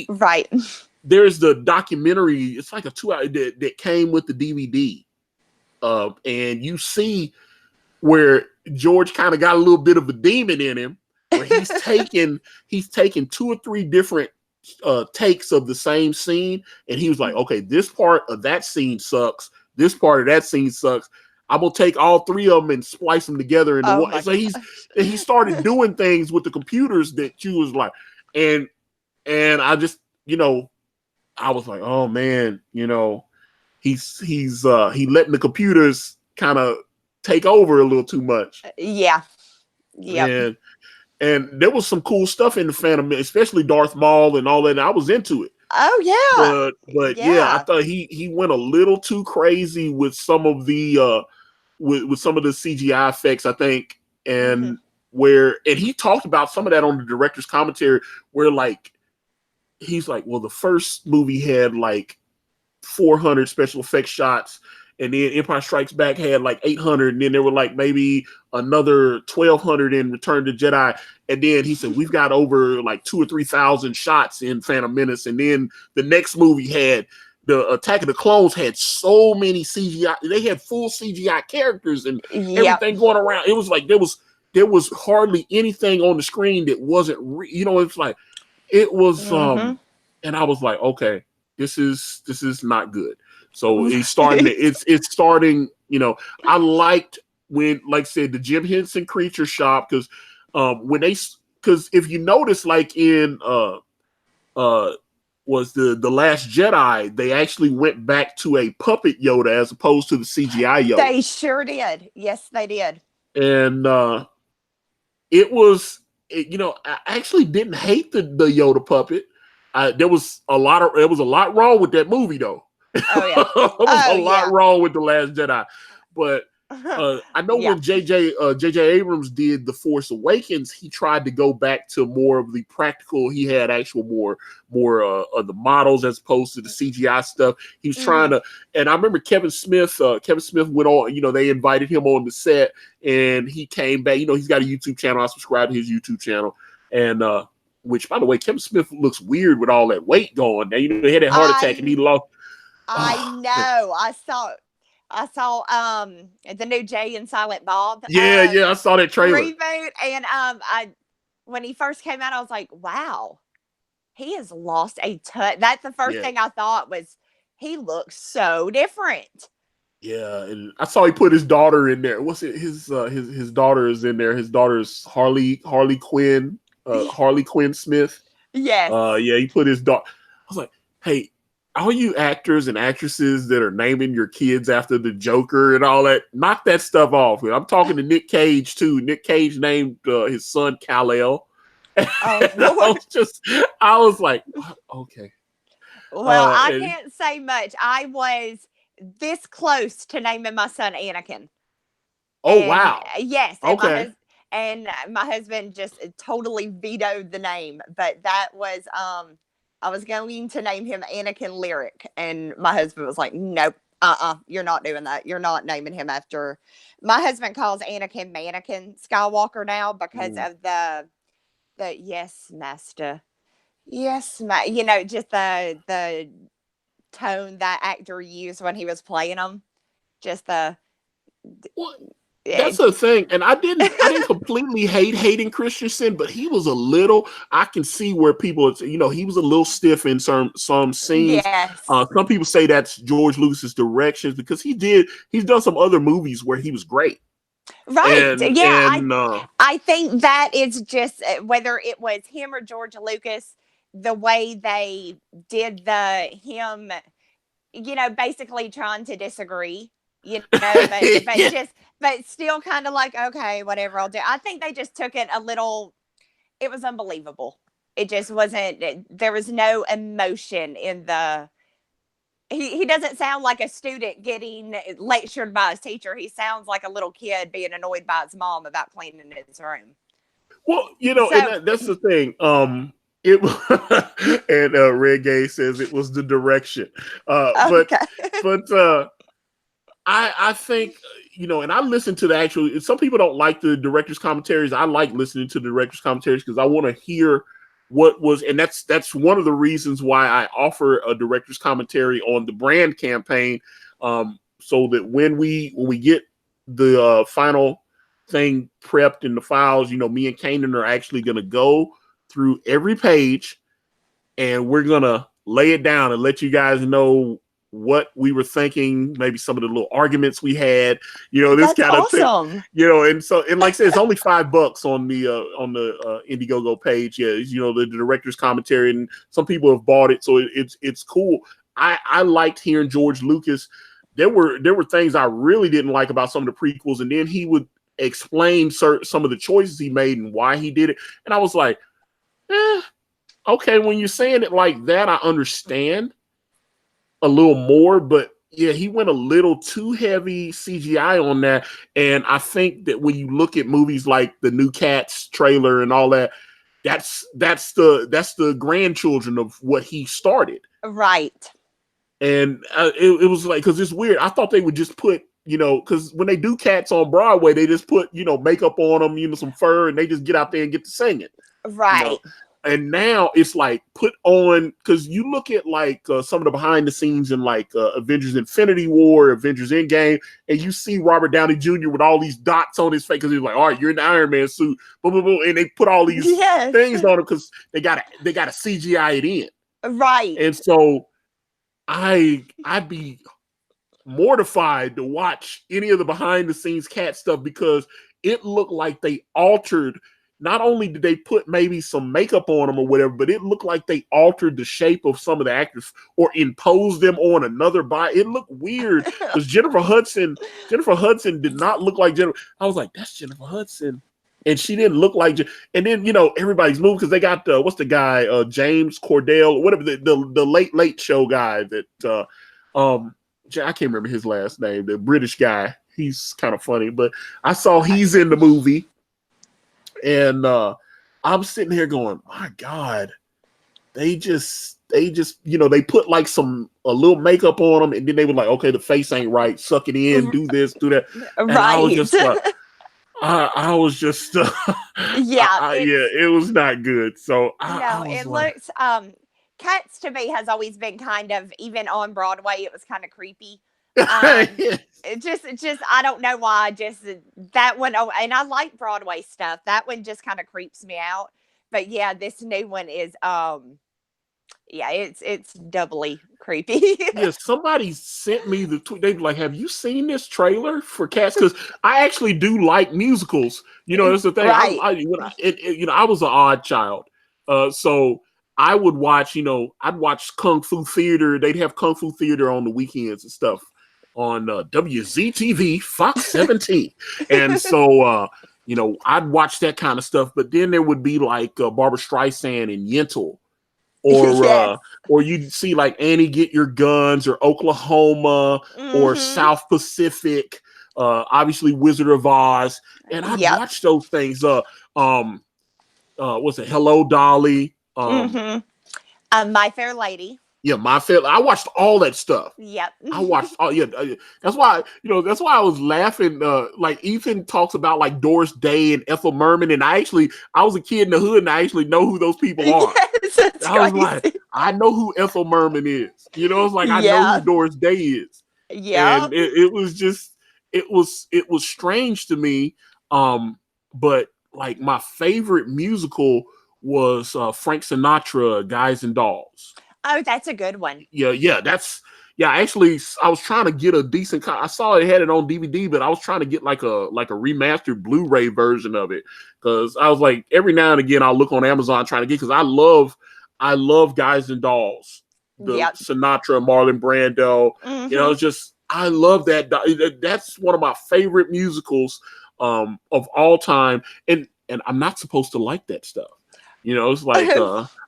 right. There's the documentary. It's like a 2-hour that came with the DVD. And you see where George kind of got a little bit of a demon in him, where he's taken 2 or 3 different takes of the same scene, and he was like, okay, this part of that scene sucks, this part of that scene sucks, I'm gonna take all 3 of them and splice them together into one. So he started doing things with the computers that you was like, and I just, I was like, oh man, he's letting the computers kind of take over a little too much. Yeah. And there was some cool stuff in the Phantom, especially Darth Maul and all that. And I was into it. Oh yeah. But yeah, I thought he went a little too crazy with some of the with some of the CGI effects, I think. And and he talked about some of that on the director's commentary, where like he's like, well, the first movie had like 400 special effects shots, and then Empire Strikes Back had like 800, and then there were like maybe another 1,200 in Return to Jedi. And then he said, we've got over like 2,000 or 3,000 shots in Phantom Menace. And then the next movie had the Attack of the Clones had so many CGI. They had full CGI characters and everything going around. It was like there was hardly anything on the screen that wasn't it's like it was and I was like, okay, this is not good. So it's starting it's starting, I liked when, like I said, the Jim Henson Creature Shop, because if you notice, like in was the Last Jedi, they actually went back to a puppet Yoda as opposed to the CGI Yoda. They sure did. Yes, they did. And it was, I actually didn't hate the Yoda puppet. There was a lot wrong with that movie though. Oh yeah, there was a lot wrong with The Last Jedi, but I know when J.J. Abrams did The Force Awakens, he tried to go back to more of the practical. He had actual more of the models as opposed to the CGI stuff. He was trying to, and I remember Kevin Smith went on, they invited him on the set, and he came back. He's got a YouTube channel. I subscribe to his YouTube channel, and which, by the way, Kevin Smith looks weird with all that weight going. Now, he had that heart attack and he lost. I know. I saw the new Jay and Silent Bob. I saw that trailer. Reboot, and when he first came out, I was like, wow, he has lost a ton. That's the first thing I thought was he looks so different. Yeah, and I saw he put his daughter in there. What's it? His daughter is in there. His daughter's Harley Quinn, Harley Quinn Smith. Yes. He put his daughter. I was like, hey, all you actors and actresses that are naming your kids after the Joker and all that, knock that stuff off. I'm talking to Nick Cage too. Nick Cage named his son Kal-El. I was like, okay. Well, I can't say much. I was this close to naming my son Anakin. Oh, wow. Yes. Okay. And my husband just totally vetoed the name. But that was I was going to name him Anakin Lyric, and my husband was like, "Nope, you're not doing that. You're not naming him after." My husband calls Anakin Mannequin Skywalker now because of the yes, master, yes, just the tone that actor used when he was playing them, just the. Well, that's the thing, and I didn't completely hate Hayden Christensen, but he was a little. I can see where people, he was a little stiff in some scenes. Yes. Some people say that's George Lucas's directions because he's done some other movies where he was great. Right. I think that is just whether it was him or George Lucas, the way they did him, basically trying to disagree, but still kind of like, okay, whatever, I'll do. I think they just took it a little, it was unbelievable. It just wasn't, there was no emotion in he doesn't sound like a student getting lectured by his teacher. He sounds like a little kid being annoyed by his mom about cleaning his room. Well, and that's the thing. It and Red Gay says it was the direction. But I think, and I listen to the actual. Some people don't like the director's commentaries. I like listening to the director's commentaries because I want to hear what was, and that's one of the reasons why I offer a director's commentary on the brand campaign, so that when we get the final thing prepped in the files, me and Kanan are actually going to go through every page, and we're going to lay it down and let you guys know what we were thinking, maybe some of the little arguments we had, this kind of thing, and like I said, it's only $5 on the Indiegogo page. Yeah, the director's commentary, and some people have bought it, so it's cool. I liked hearing George Lucas. There were things I really didn't like about some of the prequels, and then he would explain some of the choices he made and why he did it, and I was like, okay, when you're saying it like that, I understand a little more, but yeah, he went a little too heavy CGI on that. And I think that when you look at movies like the new Cats trailer and all that, that's the grandchildren of what he started. Right. And it was like, because it's weird. I thought they would just put, because when they do Cats on Broadway, they just put, makeup on them, some fur, and they just get out there and get to singing. Right. And now it's like put on, because you look at like some of the behind the scenes in like Avengers Infinity War, Avengers Endgame, and you see Robert Downey Jr. with all these dots on his face because he's like, all right, you're in the Iron Man suit, blah, blah, blah, and they put all these things on him because they got to CGI it in. Right. And so I'd be mortified to watch any of the behind the scenes Cat stuff because it looked like they altered. Not only did they put maybe some makeup on them or whatever, but it looked like they altered the shape of some of the actors or imposed them on another body. It looked weird because Jennifer Hudson did not look like Jennifer. I was like, that's Jennifer Hudson. And she didn't look like, and then, everybody's moved because they got, what's the guy, James Cordell, or whatever, the late show guy that, I can't remember his last name, the British guy. He's kind of funny, but I saw he's in the movie. And I'm sitting here going, my God, they just, they put like a little makeup on them, and then they were like, okay, the face ain't right, suck it in, do this, do that. And right. I was just like, I was just, it was not good. So looks, Cats to me has always been kind of, even on Broadway, it was kind of creepy. It just I don't know why, just that one. Oh, and I like Broadway stuff. That one just kind of creeps me out. But yeah, this new one is it's doubly creepy. Yeah, somebody sent me the tweet. They were like, have you seen this trailer for Cats? Because I actually do like musicals. That's the thing. Right. I was an odd child. So I would watch, I'd watch Kung Fu Theater. They'd have Kung Fu Theater on the weekends and stuff on WZTV, Fox 17. And so, I'd watch that kind of stuff. But then there would be like Barbara Streisand and Yentl. Or you'd see like Annie Get Your Guns or Oklahoma or South Pacific. obviously Wizard of Oz, and I'd Yep. watch those things. What's it? Hello, Dolly. My Fair Lady. Yeah, My Fair. I watched all that stuff. Yep. I watched. Oh yeah, that's why that's why I was laughing. Like Ethan talks about like Doris Day and Ethel Merman, and I was a kid in the hood, and I actually know who those people are. Yes, that's I was crazy. like, I know who Ethel Merman is. It's like I know who Doris Day is. Yeah. And it was just it was strange to me. But like my favorite musical was Frank Sinatra, Guys and Dolls. Oh, that's a good one. Yeah. Actually, I was trying to get a decent. I saw it had it on DVD, but I was trying to get like a remastered Blu-ray version of it because I was like, every now and again I'll look on Amazon trying to get, because I love Guys and Dolls, the Sinatra, Marlon Brando. It's just I love that. That's one of my favorite musicals of all time, and I'm not supposed to like that stuff. It's like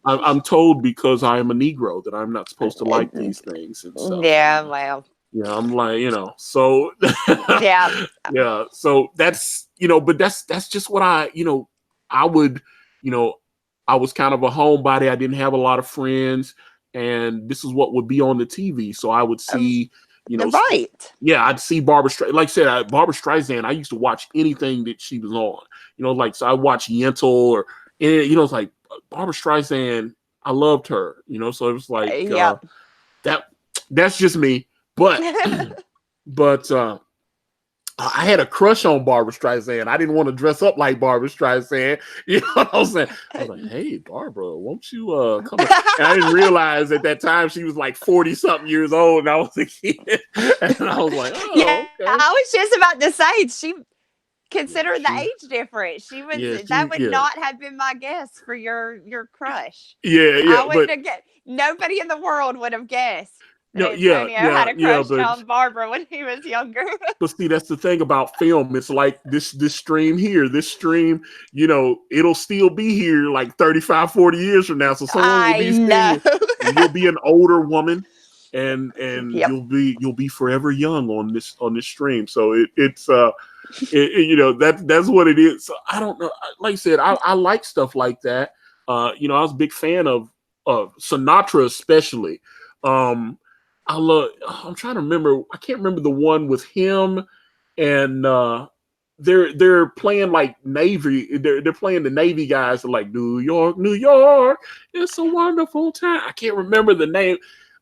I'm told because I am a Negro that I'm not supposed to like these things and stuff. Yeah, well. Yeah, I'm like, so yeah. Yeah. So that's but that's just what I would, I was kind of a homebody. I didn't have a lot of friends, and this is what would be on the TV. So I would see, right. Yeah, I'd see Barbara Streisand. Like I said, Barbara Streisand, I used to watch anything that she was on. Like, so I watched Yentl, or it's like Barbara Streisand. I loved her. So it was like that's just me. But I had a crush on Barbara Streisand. I didn't want to dress up like Barbara Streisand. You know what I'm saying? I was like, hey, Barbara, won't you come? And I didn't realize at that time she was like 40-something years old, and I was a kid. And I was like, oh, yeah, okay. I was just about to say, she considered the age difference. She was that would not have been my guess for your crush. Yeah. I wouldn't have guessed. Nobody in the world would have guessed. Antonio had a crush on Barbara when he was younger. But see, that's the thing about film. It's like this stream here. This stream, it'll still be here like 35, 40 years from now. So someone will be streaming, and you'll be an older woman, and you'll be forever young on this stream. So that's what it is. So I don't know. Like I said, I like stuff like that. I was a big fan of Sinatra, especially. I'm trying to remember. I can't remember the one with him, and they're playing like Navy. They're playing the Navy guys. Are like, New York, New York, it's a wonderful time. I can't remember the name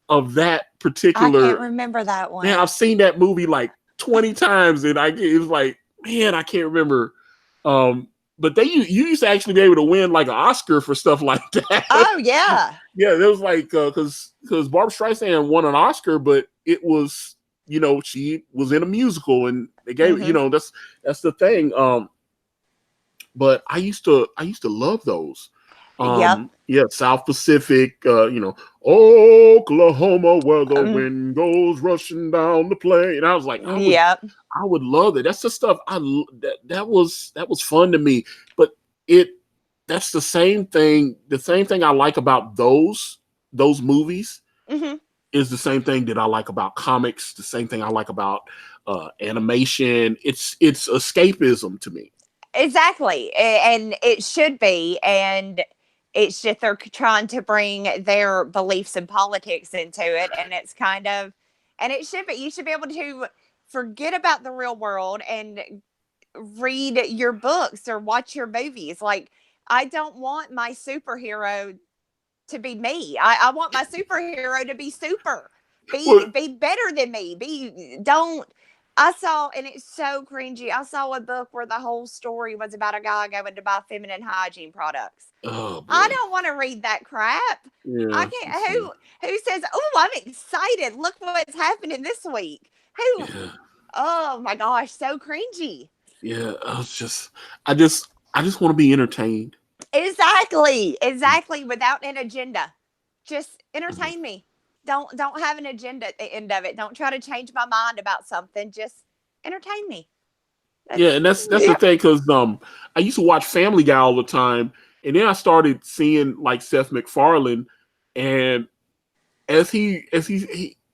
of that particular. I can't remember that one. Man, I've seen that movie like 20 times, and it was like, man, I can't remember. But you used to actually be able to win like an Oscar for stuff like that. Oh yeah. Yeah, it was like because Barbara Streisand won an Oscar, but it was she was in a musical, and they gave that's the thing. But I used to love those. Yeah, South Pacific. Oklahoma, where the wind goes rushing down the plain. And I was like, I would love it. That's the stuff that was fun to me. But that's the same thing. The same thing I like about those movies is the same thing that I like about comics. The same thing I like about animation. It's escapism to me. Exactly, and it should be. And it's just they're trying to bring their beliefs and politics into it, and it's kind of, and it should be. You should be able to forget about the real world and read your books or watch your movies. Like, I don't want my superhero to be me. I want my superhero to be super. Be better than me. I saw, and it's so cringy, I saw a book where the whole story was about a guy going to buy feminine hygiene products. Oh, I don't want to read that crap. Yeah, I can't. Who says, oh, I'm excited. Look what's happening this week. Who? Yeah. Oh my gosh, so cringy. Yeah, I just want to be entertained. Exactly. Without an agenda. Just entertain me. Don't have an agenda at the end of it. Don't try to change my mind about something. Just entertain me. And that's the thing, because I used to watch Family Guy all the time, and then I started seeing like Seth MacFarlane, and as he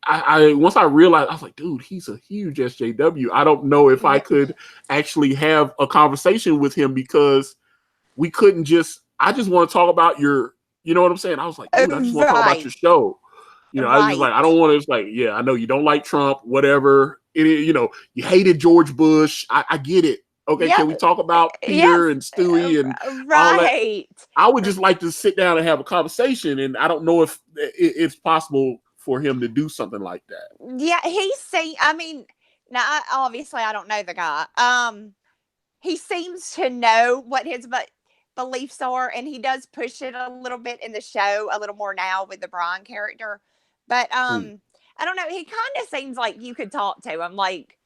I once I realized, I was like, dude, he's a huge SJW. I don't know if I could actually have a conversation with him because we couldn't I just want to talk about you know what I'm saying? I was like, dude, I just want to talk about your show. You know, I was just like, I don't want to, it's like, yeah, I know you don't like Trump, whatever. You know, you hated George Bush. I get it. Okay, can we talk about Peter and Stewie and all that? I would just like to sit down and have a conversation, and I don't know if it's possible for him to do something like that. Yeah, I mean, now obviously I don't know the guy. He seems to know what his beliefs are, and he does push it a little bit in the show, a little more now with the Brian character. But I don't know. He kind of seems like you could talk to him. Like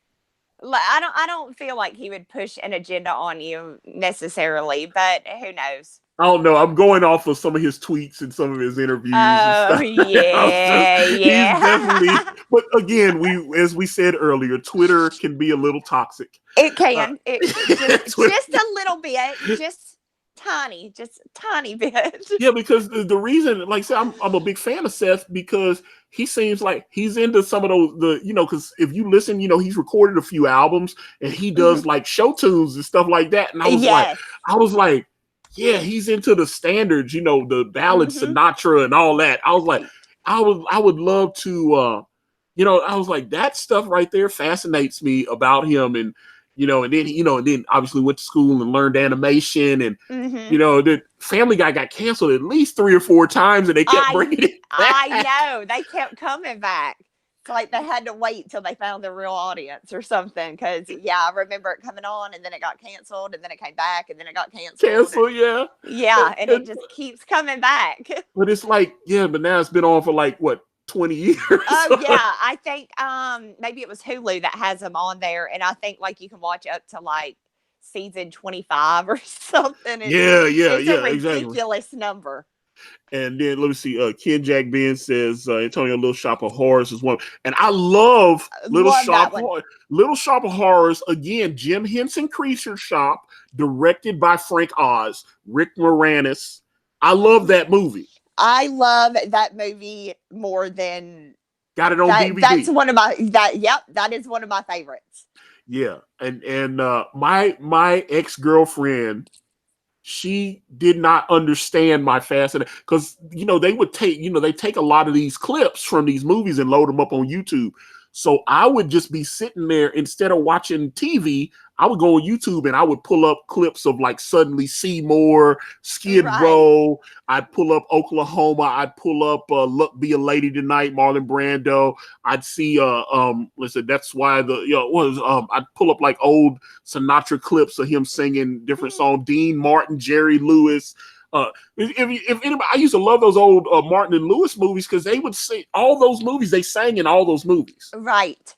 I don't feel like he would push an agenda on you necessarily, but who knows? I don't know. I'm going off of some of his tweets and some of his interviews. Oh, yeah. He's definitely. But again, as we said earlier, Twitter can be a little toxic. It can. Just a little bit. Just tiny bit. Yeah, because the reason, like I said, I'm a big fan of Seth because he seems like he's into some of those, because if you listen, he's recorded a few albums and he does like show tunes and stuff like that. And I was like, yeah, he's into the standards, the ballad Sinatra and all that. I was like, I would love to, I was like, that stuff right there fascinates me about him. And, and then obviously went to school and learned animation and, the Family Guy got canceled at least 3 or 4 times and they kept bringing it back. I know. They kept coming back. It's like they had to wait till they found the real audience or something. Because, I remember it coming on and then it got canceled and then it came back and then it got canceled. Yeah. Yeah, and it just keeps coming back. But it's like, but now it's been on for like, what, 20 years? Oh, yeah. I think maybe it was Hulu that has them on there. And I think like you can watch up to like season 25 or something. It's a ridiculous number. And then let me see. Ken Jack Ben says Antonio Little Shop of Horrors is one. And I love Little Shop of Horrors. Again, Jim Henson Creature Shop, directed by Frank Oz, Rick Moranis. I love that movie. I love that movie more than got it on DVD. That's one of that is one of my favorites. Yeah. And my ex-girlfriend, she did not understand my fascination because they would take a lot of these clips from these movies and load them up on YouTube. So I would just be sitting there instead of watching TV. I would go on YouTube and I would pull up clips of like Suddenly Seymour, Skid Row. I'd pull up Oklahoma. I'd pull up Look, Be a Lady Tonight, Marlon Brando. I'd see listen, that's why I'd pull up like old Sinatra clips of him singing different songs. Dean Martin, Jerry Lewis. If anybody, I used to love those old Martin and Lewis movies because they would sing all those movies. They sang in all those movies, right?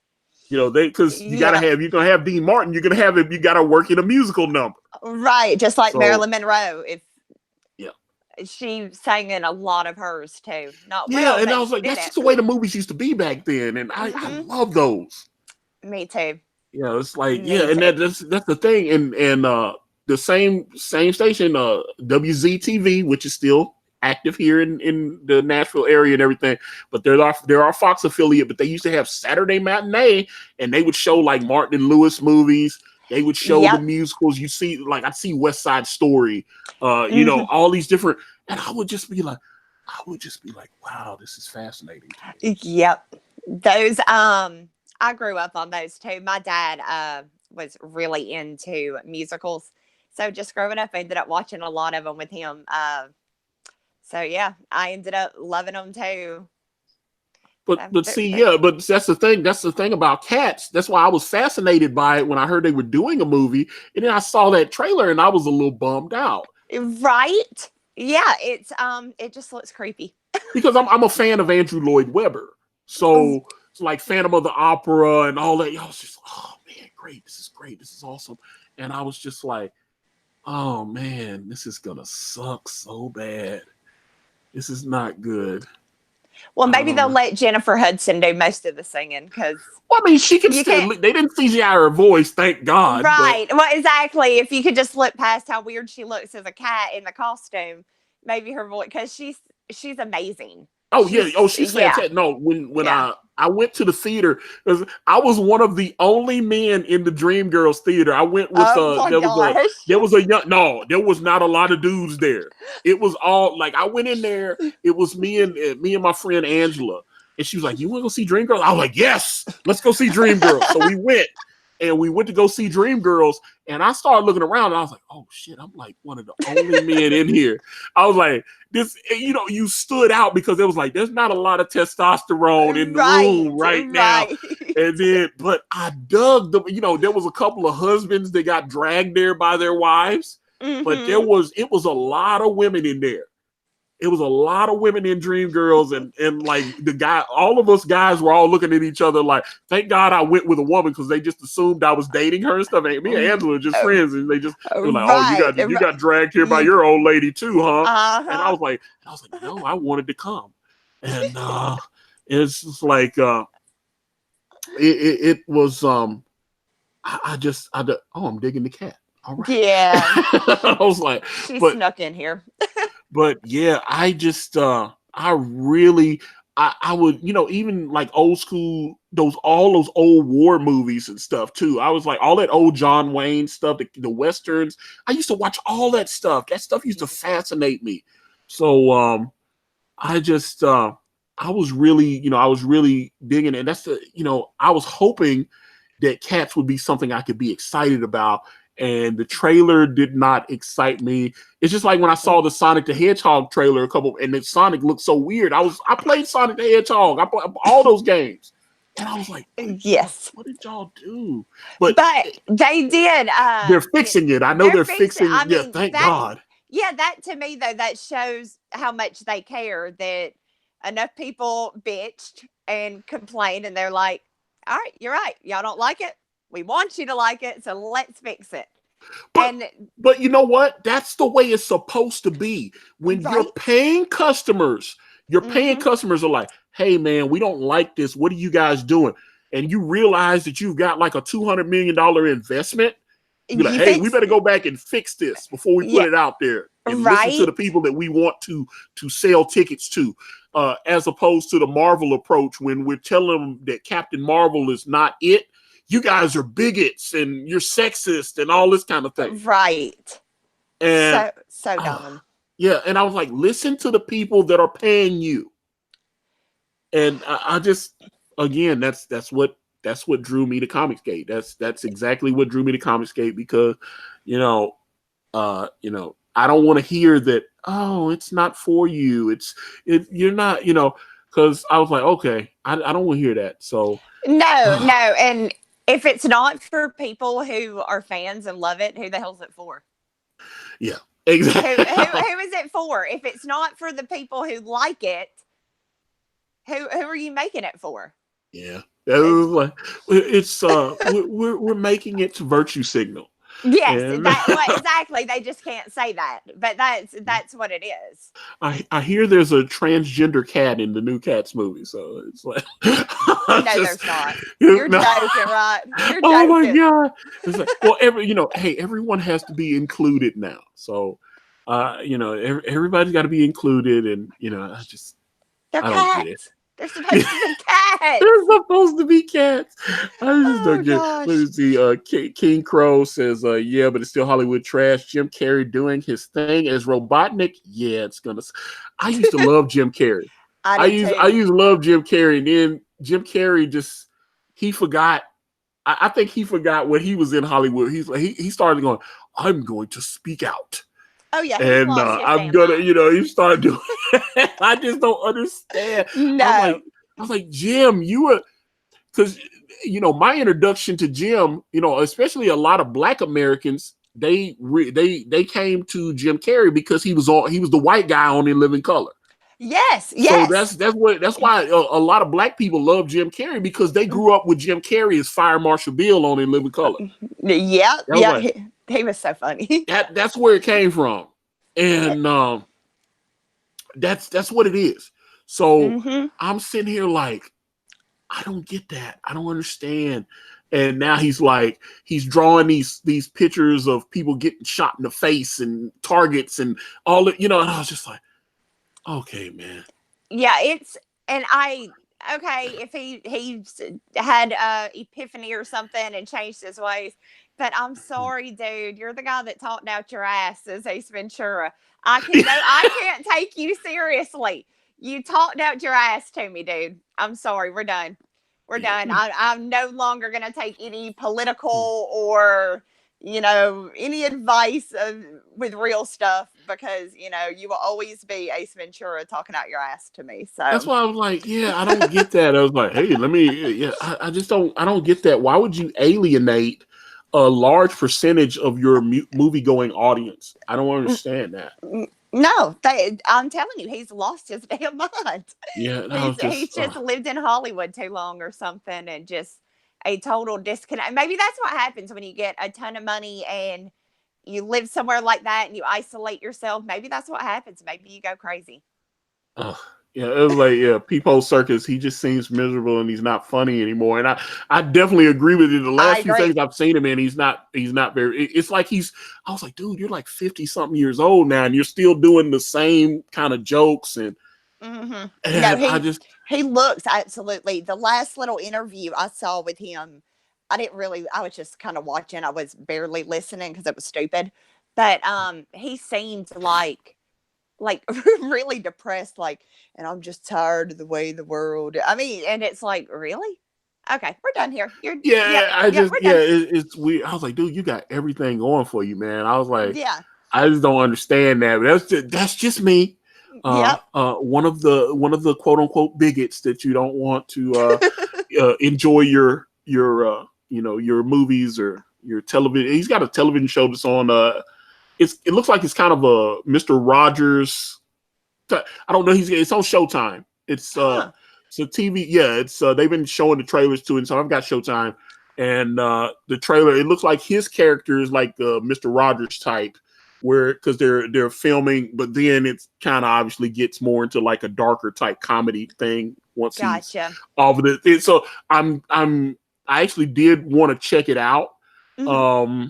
Because you're gonna have Dean Martin. You're gonna have him. You gotta work in a musical number, right? Just like Marilyn Monroe. She sang in a lot of hers too. And I was like, that's just the way the movies used to be back then, and I love those. Me too. Yeah, it's like and that's the thing, and the same station, WZTV, which is still active here in the Nashville area and everything, but there are Fox affiliate, but they used to have Saturday Matinee, and they would show like Martin and Lewis movies. They would show the musicals. You see, like I'd see West Side Story, all these different, and I would just be like, wow, this is fascinating. Yep, those I grew up on those too. My dad was really into musicals. So just growing up, I ended up watching a lot of them with him. So yeah, I ended up loving them too. But see, but that's the thing. That's the thing about Cats. That's why I was fascinated by it when I heard they were doing a movie, and then I saw that trailer and I was a little bummed out. Right? Yeah, it's it just looks creepy. Because I'm a fan of Andrew Lloyd Webber, so it's like Phantom of the Opera and all that. I was just, oh man, great! This is great! This is awesome! And I was just like, oh man, this is gonna suck so bad. This is not good. Well, maybe they'll let Jennifer Hudson do most of the singing because. Well, I mean, she can still. They didn't CGI her voice, thank God. Right. Well, exactly. If you could just look past how weird she looks as a cat in the costume, maybe her voice, because she's amazing. Oh yeah. Oh, she's fantastic. No, when I I went to the theater because I was one of the only men in the Dreamgirls theater. I went with there was a young there was not a lot of dudes there. It was all like I went in there. It was me and my friend Angela, and she was like, "You want to go see Dreamgirls?" I was like, "Yes, let's go see Dreamgirls." So we went. And we went to go see Dreamgirls, and I started looking around, and I was like, "Oh shit, I'm like one of the only men in here." I was like, "This, you stood out because it was like there's not a lot of testosterone in the room right now." And then, but I dug the, there was a couple of husbands that got dragged there by their wives, but it was a lot of women in there. It was a lot of women in Dreamgirls, and like all of us guys were all looking at each other like, thank God I went with a woman because they just assumed I was dating her and stuff. And me and Angela were just friends, and they were like, oh, you got dragged here by your old lady too, huh? And I was like, no, I wanted to come, and it's just like it was I'm digging the cat. All right. Yeah. I was like, she snuck in here. But yeah, I just I would, even like old school, all those old war movies and stuff too. I was like all that old John Wayne stuff, the Westerns. I used to watch all that stuff. That stuff used to fascinate me. So I just I was really digging it. And that's I was hoping that Cats would be something I could be excited about. And the trailer did not excite me. It's just like when I saw the Sonic the Hedgehog trailer and the Sonic looked so weird. I played Sonic the Hedgehog. I played all those games. And I was like, yes. What did y'all do? But they did. They're fixing it. I know they're fixing it. Yeah, thank God. Yeah, that to me, though, that shows how much they care that enough people bitched and complained. And they're like, all right, you're right. Y'all don't like it. We want you to like it, so let's fix it. But you know what? That's the way it's supposed to be. When you're paying customers, are like, hey, man, we don't like this. What are you guys doing? And you realize that you've got like a $200 million investment. You're like, hey, we better go back and fix this before we put it out there. And listen to the people that we want to sell tickets to. As opposed to the Marvel approach when we're telling them that Captain Marvel is not it. You guys are bigots and you're sexist and all this kind of thing. Right. And so dumb. Yeah. And I was like, listen to the people that are paying you. And I just, again, that's what drew me to Comicsgate. That's exactly what drew me to Comicsgate because, I don't want to hear that, oh, it's not for you. You're not, because I was like, okay, I don't want to hear that. So no. And if it's not for people who are fans and love it, who the hell's it for? Yeah, exactly. Who is it for? If it's not for the people who like it, who are you making it for? Yeah, it's we're making it to virtue signal. Yes, exactly. They just can't say that, but that's what it is. I hear there's a transgender cat in the new Cats movie, so it's like no, there's not. You're joking, right? You're joking. Oh my God! It's like, well, everyone has to be included now. So, everybody's got to be included, and I don't get it. They're supposed to be cats. They're supposed to be cats. I just don't get it. Let me see. King Crow says, yeah, but it's still Hollywood trash. Jim Carrey doing his thing as Robotnik. Yeah, it's gonna. I used to love Jim Carrey. I used to love Jim Carrey, and then Jim Carrey he forgot. I think he forgot when he was in Hollywood. He started going, I'm going to speak out. Oh yeah, and I'm gonna, you start doing. I just don't understand. No, I was like, Jim, you were, because my introduction to Jim, especially a lot of Black Americans, they came to Jim Carrey because he was the white guy on In Living Color. Yes. So that's why a lot of Black people love Jim Carrey because they grew up with Jim Carrey as Fire Marshal Bill on In Living Color. Yeah. He was so funny. That's where it came from, and that's what it is. So I'm sitting here like, I don't get that. I don't understand. And now he's drawing these pictures of people getting shot in the face and targets and all that, and I was just like, okay, man. Yeah, and I okay, if he's had epiphany or something and changed his ways, but I'm sorry, dude. You're the guy that talked out your ass as Ace Ventura. I can't take you seriously. You talked out your ass to me, dude. I'm sorry. We're done. We're done. I'm no longer gonna take any political or any advice with real stuff because you will always be Ace Ventura talking out your ass to me. That's So why I was like, yeah, I don't get that. I was like, hey, I just don't get that. Why would you alienate a large percentage of your movie going audience? I don't understand that. no, I'm telling you, he's lost his damn mind. Yeah, that was He's just lived in Hollywood too long or something, and just a total disconnect. Maybe that's what happens when you get a ton of money and you live somewhere like that and you isolate yourself. Maybe that's what happens. Maybe you go crazy. Yeah, it was like, yeah, Peephole Circus, he just seems miserable and he's not funny anymore. And I definitely agree with you. The last few things I've seen him in, he's not very, it's like I was like, dude, you're like 50 something years old now and you're still doing the same kind of jokes. And, he looks absolutely, the last little interview I saw with him, I was just kind of watching. I was barely listening because it was stupid. But he seemed like really depressed, and I'm just tired of the way the world. I mean, and it's like, really? Okay, we're done here. It's weird. I was like, dude, you got everything going for you, man. I was like, I just don't understand that. But that's just me. One of the quote unquote bigots that you don't want to enjoy your movies or your television. He's got a television show that's on. It looks like it's kind of a Mr. Rogers. I don't know. It's on Showtime. It's a TV. Yeah, it's they've been showing the trailers to it. So I've got Showtime, and the trailer. It looks like his character is like Mr. Rogers type, because they're filming, but then it kind of obviously gets more into like a darker type comedy thing once he's off of it. So I actually did want to check it out. Mm-hmm.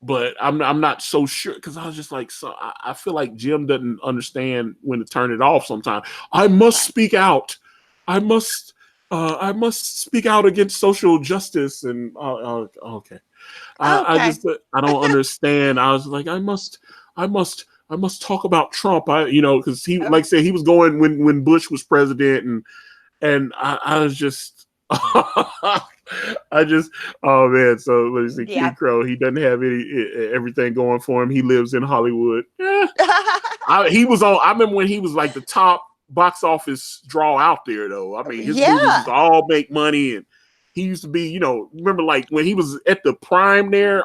But I'm not so sure because I was just like, so I feel like Jim doesn't understand when to turn it off sometimes. I must speak out. I must speak out against social justice. And okay. I don't understand. I was like, I must talk about Trump. Because he, like I said, he was going when Bush was president, and I was just. Oh man, so let's see, Kid Crow, he doesn't have everything going for him. He lives in Hollywood. I remember when he was like the top box office draw out there though. I mean, his movies used to all make money, and he used to be, remember like when he was at the prime there,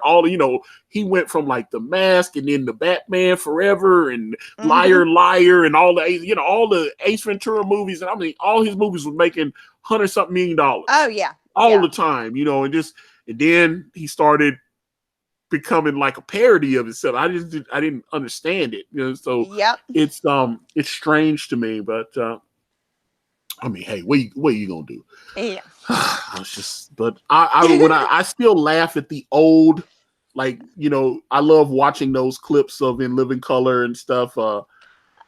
he went from like The Mask and then the Batman Forever and Liar Liar and all the Ace Ventura movies, and I mean all his movies were making $100-something million. Oh yeah. All the time, and then he started becoming like a parody of himself. I didn't understand it, so it's strange to me, but I mean, hey, what are you gonna do? Yeah. But I still laugh at the old, I love watching those clips of In Living Color and stuff. He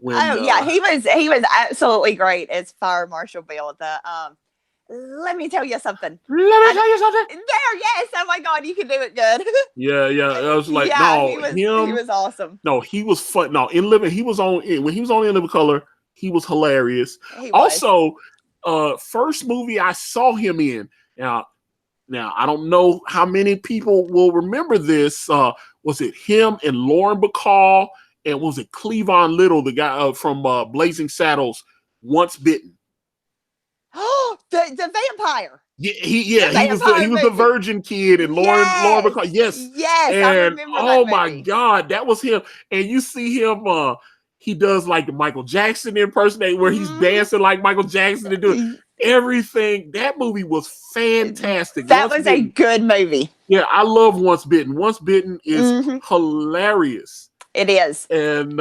was absolutely great as Fire Marshal Bill. Let me tell you something. There, yes. Oh my God, you can do it good. Yeah. I was like, he was awesome. No, he was fun. No, when he was on In Living Color, he was hilarious. Also, first movie I saw him in. Now I don't know how many people will remember this. Was it him and Lauren Bacall, and was it Cleavon Little, the guy from Blazing Saddles, Once Bitten? Oh, the vampire. He was the virgin kid, and Lauren Bacall. Yes, and I remember that movie. My God, that was him. And you see him. He does like the Michael Jackson impersonate, where he's dancing like Michael Jackson and doing everything. That movie was fantastic. That was a good movie. Yeah, I love Once Bitten. Once Bitten is hilarious. It is, and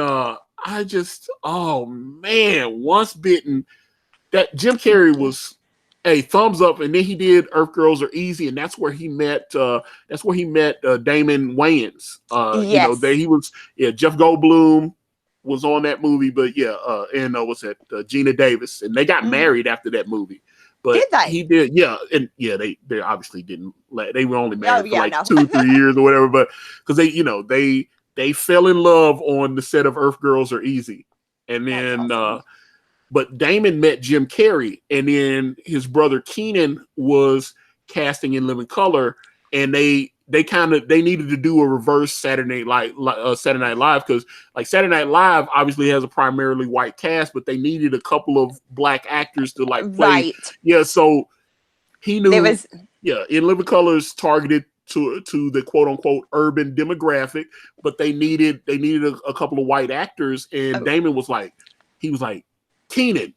Once Bitten. That Jim Carrey was a thumbs up, and then he did Earth Girls Are Easy, and that's where he met Damon Wayans. He was Jeff Goldblum was on that movie, but and what's that? Gina Davis, and they got married after that movie. But did they? He did, and they obviously didn't. They were only married for like no. 2-3 years or whatever. But because they fell in love on the set of Earth Girls Are Easy, and then Awesome. but Damon met Jim Carrey, and then his brother Keenan was casting in Living Color, and they needed to do a reverse Saturday Night Live, because like Saturday Night Live obviously has a primarily white cast, but they needed a couple of black actors to like play. Right. Yeah, so he knew. In Living Color is targeted to the quote unquote urban demographic, but they needed a couple of white actors, and Damon was like, Keenan,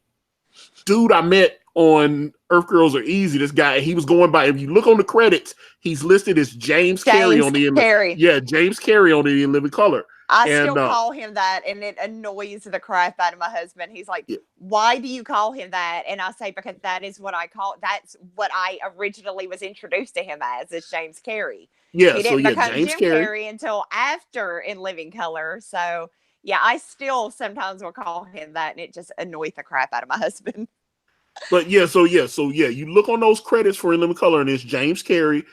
dude, I met on Earth Girls Are Easy. This guy, he was going by. If you look on the credits, he's listed as James Carrey on the Carrey. Yeah, James Carrey on the In Living Color. I still call him that, and it annoys the crap out of my husband. He's like, "Why do you call him that?" And I say, "Because that's what I originally was introduced to him as, is James Carrey." Yeah, he didn't become James Jim Carrey until after In Living Color. So yeah, I still sometimes will call him that, and it just annoys the crap out of my husband. But you look on those credits for In Living Color, and it's James Carrey,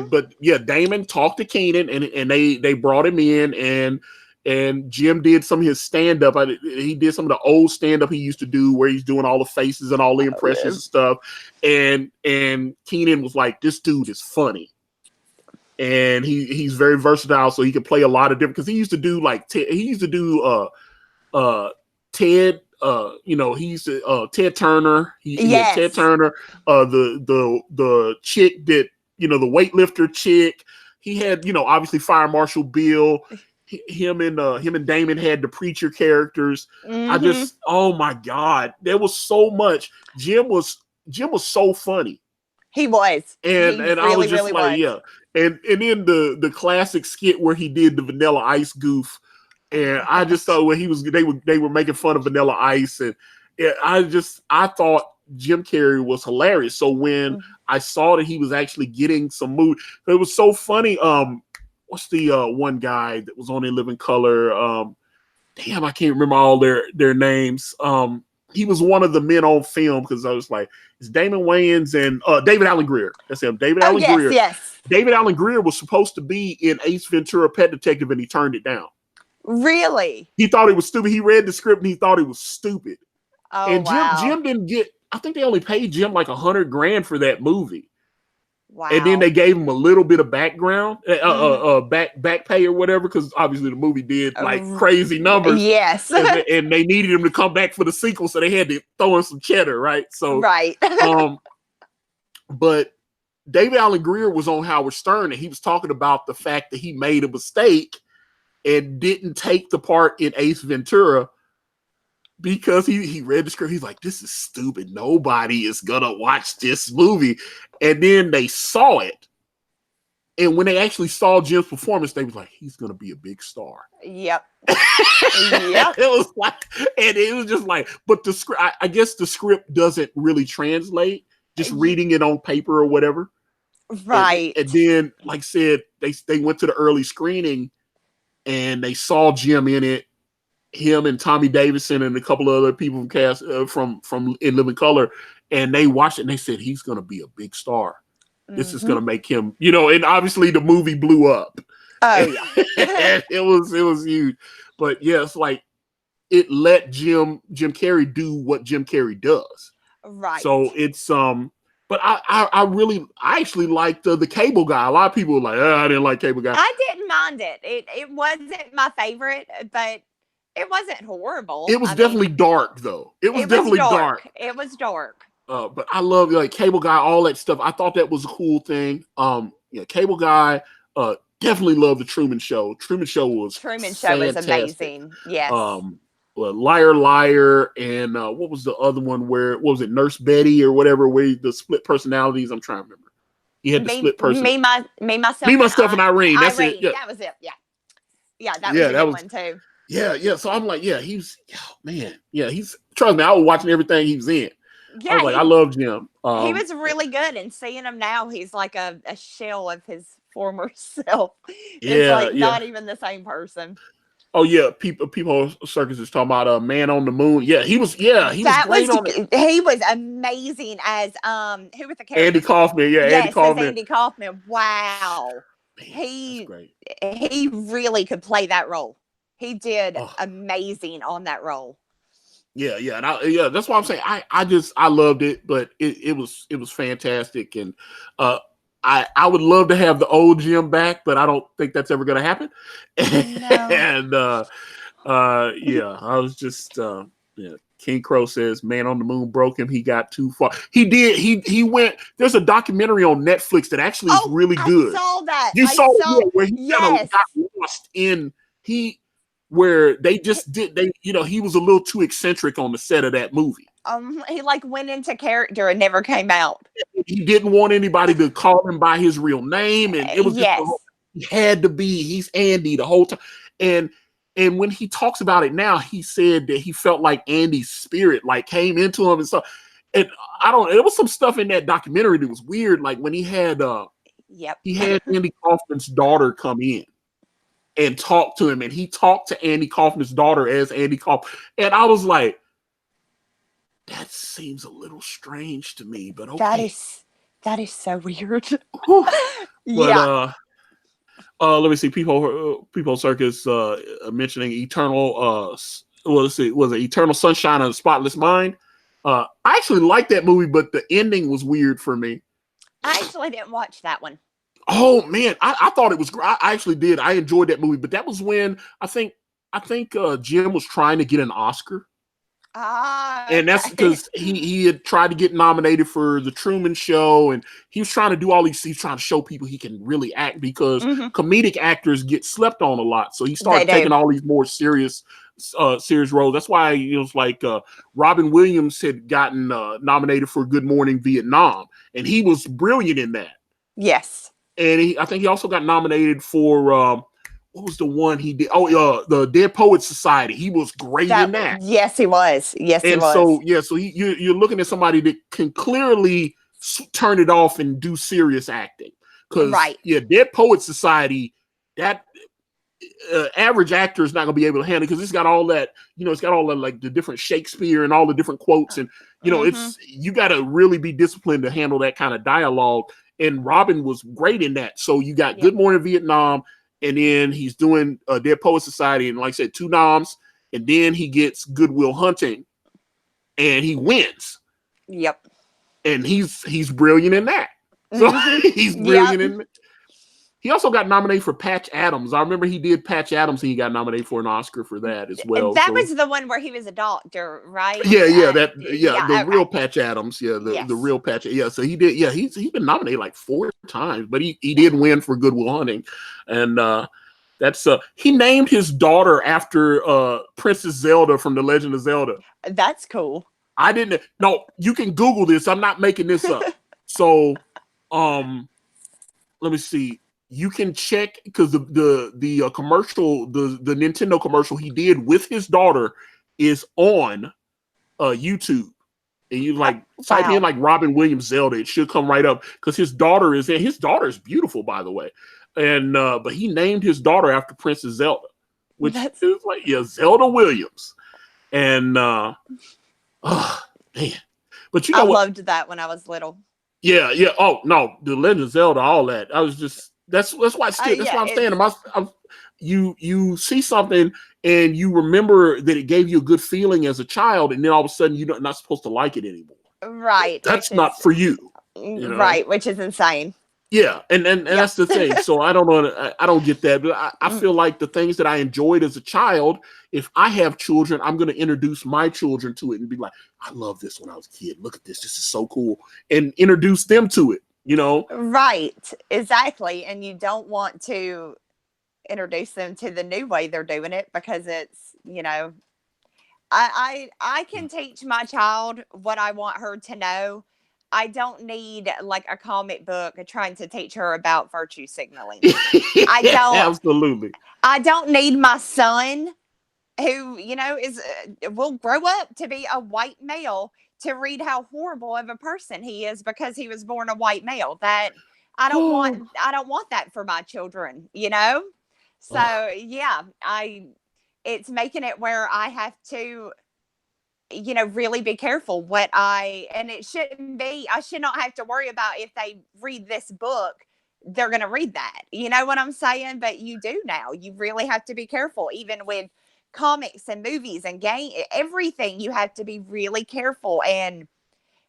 but Damon talked to Keenan, and they brought him in, and Jim did some of his stand up. He did some of the old stand up he used to do, where he's doing all the faces and all the impressions and stuff. And Keenan was like, "This dude is funny." And he's very versatile, so he can play a lot of different. Because he used to do Ted. He's Ted Turner. He had Ted Turner. The chick that the weightlifter chick. He had obviously Fire Marshal Bill. Him and Damon had the preacher characters. I just, oh my God, there was so much. Jim was so funny. He was, and really, I was just really like, was. And then the classic skit where he did the Vanilla Ice goof, and I just thought when they were making fun of Vanilla Ice, and I thought Jim Carrey was hilarious. So when I saw that he was actually getting some mood, it was so funny. What's the one guy that was on In Living Color? Damn, I can't remember all their names. He was one of the men on film, because I was like, it's Damon Wayans and David Alan Grier. That's him, David Alan Grier. Yes. David Alan Grier was supposed to be in Ace Ventura: Pet Detective, and he turned it down. Really? He thought it was stupid. He read the script and he thought it was stupid. Oh, and wow. Jim didn't get. I think they only paid Jim like $100,000 for that movie. Wow. And then they gave him a little bit of background, back pay or whatever, because obviously the movie did like crazy numbers. Yes. and they needed him to come back for the sequel, so they had to throw in some cheddar, right? So but David Alan Grier was on Howard Stern, and he was talking about the fact that he made a mistake and didn't take the part in Ace Ventura because he read the script. He's like, this is stupid. Nobody is gonna watch this movie. And then they saw it. And when they actually saw Jim's performance, they was like, he's gonna be a big star. Yep. It was just like, but the script, I guess the script doesn't really translate, just reading it on paper or whatever. Right. And then, like I said, they went to the early screening and they saw Jim in it, him and Tommy Davidson and a couple of other people from cast from In Living Color, and they watched it and they said, he's going to be a big star. This is going to make him, and obviously the movie blew up. Oh yeah. it was huge. But yes, like it let Jim Carrey do what Jim Carrey does. Right. So it's but I actually liked the Cable Guy. A lot of people were like, I didn't like Cable Guy. I didn't mind it. It wasn't my favorite, but it wasn't horrible. It was definitely dark, though. It was definitely dark. It was dark. But I love like Cable Guy, all that stuff. I thought that was a cool thing. Cable Guy. Definitely love the Truman Show. Truman Show was amazing. Yes. Liar Liar, and what was the other one? What was it, Nurse Betty or whatever? Where the split personalities. I'm trying to remember. He had the split person. Me, myself, and Irene. That's Irene. it. Yeah. That was it. Yeah. That was a good one too. Yeah. So I'm like, he's trust me, I was watching everything he was in. Yeah, I was like, I love Jim. He was really good, and seeing him now, he's like a shell of his former self. It's like not even the same person. Oh yeah, people circus is talking about Man on the Moon. Yeah, he was That great on it. he was amazing as who was the Andy character? Kaufman, yeah, Andy Yes, as Kaufman. Andy Kaufman. Wow. Man, that's He great. he really could play that role. He did Oh, amazing on that role. yeah, and that's why I'm saying I loved it, but it was fantastic, and uh, I would love to have the old Jim back, but I don't think that's ever going to happen. No. And yeah, I was just yeah. King Crow says, "Man on the Moon broke him. He got too far. He did. He went. There's a documentary on Netflix that actually is really good. I saw that. You saw it, yeah, where he kind of Yes. got lost in where they just did he was a little too eccentric on the set of that movie. He like went into character and never came out. He didn't want anybody to call him by his real name, and it was just Yes. he had to be he's Andy the whole time. And when he talks about it now, he said that he felt like Andy's spirit like came into him and stuff. And I don't. There was some stuff in that documentary that was weird, like when he had Yep. Andy Kaufman's daughter come in and talk to him, and he talked to Andy Kaufman's daughter as Andy Kaufman, and I was like, that seems a little strange to me, but okay. That is so weird. Yeah. But let me see. People Circus mentioning Eternal. Was it Eternal Sunshine of the Spotless Mind? I actually liked that movie, but the ending was weird for me. I actually didn't watch that one. Oh man, I thought it was great. I actually did. I enjoyed that movie, but that was when I think Jim was trying to get an Oscar. And that's because he had tried to get nominated for the Truman Show, and he was trying to do all these. He's trying to show people he can really act, because comedic actors get slept on a lot. So he started taking all these more serious roles. That's why it was like Robin Williams had gotten nominated for Good Morning Vietnam, and he was brilliant in that. Yes. And I think he also got nominated for what was the one he did? Oh, the Dead Poets Society. He was great in that. Yes, he was. Yes, and he was. So yeah, so you're looking at somebody that can clearly turn it off and do serious acting. Because Dead Poets Society, that average actor is not going to be able to handle it, because it's got all that, it's got all that, like the different Shakespeare and all the different quotes, and it's you got to really be disciplined to handle that kind of dialogue. And Robin was great in that. So you got Good Morning Vietnam, and then he's doing Dead Poets Society, and like I said, 2 noms, and then he gets Good Will Hunting, and he wins. Yep. And he's brilliant in that. So he's brilliant in it. He also got nominated for Patch Adams. I remember he did Patch Adams, and he got nominated for an Oscar for that as well. That was the one where he was a doctor, right? The real Patch Adams. Yeah, the real Patch. Yeah, so he did. Yeah, he's been nominated like 4 times, but he did win for Good Will Hunting, and that's he named his daughter after Princess Zelda from The Legend of Zelda. That's cool. I didn't. No, you can Google this. I'm not making this up. So, let me see. You can check, because the commercial, the Nintendo commercial he did with his daughter is on YouTube, and you type in like Robin Williams Zelda, it should come right up, because his daughter is in. His daughter is beautiful, by the way, and but he named his daughter after Princess Zelda, which is like Zelda Williams, and man, but I loved that when I was little. Yeah. Oh no, The Legend of Zelda, all that. I was just. That's why that's why I'm saying you see something and you remember that it gave you a good feeling as a child, and then all of a sudden you're not supposed to like it anymore. Right. That's not for you. Right, which is insane. Yeah, and that's the thing. So I don't know. I don't get that, but I feel like the things that I enjoyed as a child, if I have children, I'm going to introduce my children to it and be like, I love this when I was a kid. Look at this. This is so cool, and introduce them to it. Right, exactly. And you don't want to introduce them to the new way they're doing it, because it's, I can teach my child what I want her to know. I don't need like a comic book trying to teach her about virtue signaling. I don't. Absolutely. I don't need my son, who, will grow up to be a white male, to read how horrible of a person he is because he was born a white male. That I don't want that for my children, So yeah, it's making it where I have to, really be careful and it shouldn't be, I should not have to worry about if they read this book, they're going to read that. You know what I'm saying? But you do now. You really have to be careful, even with comics and movies and everything. You have to be really careful and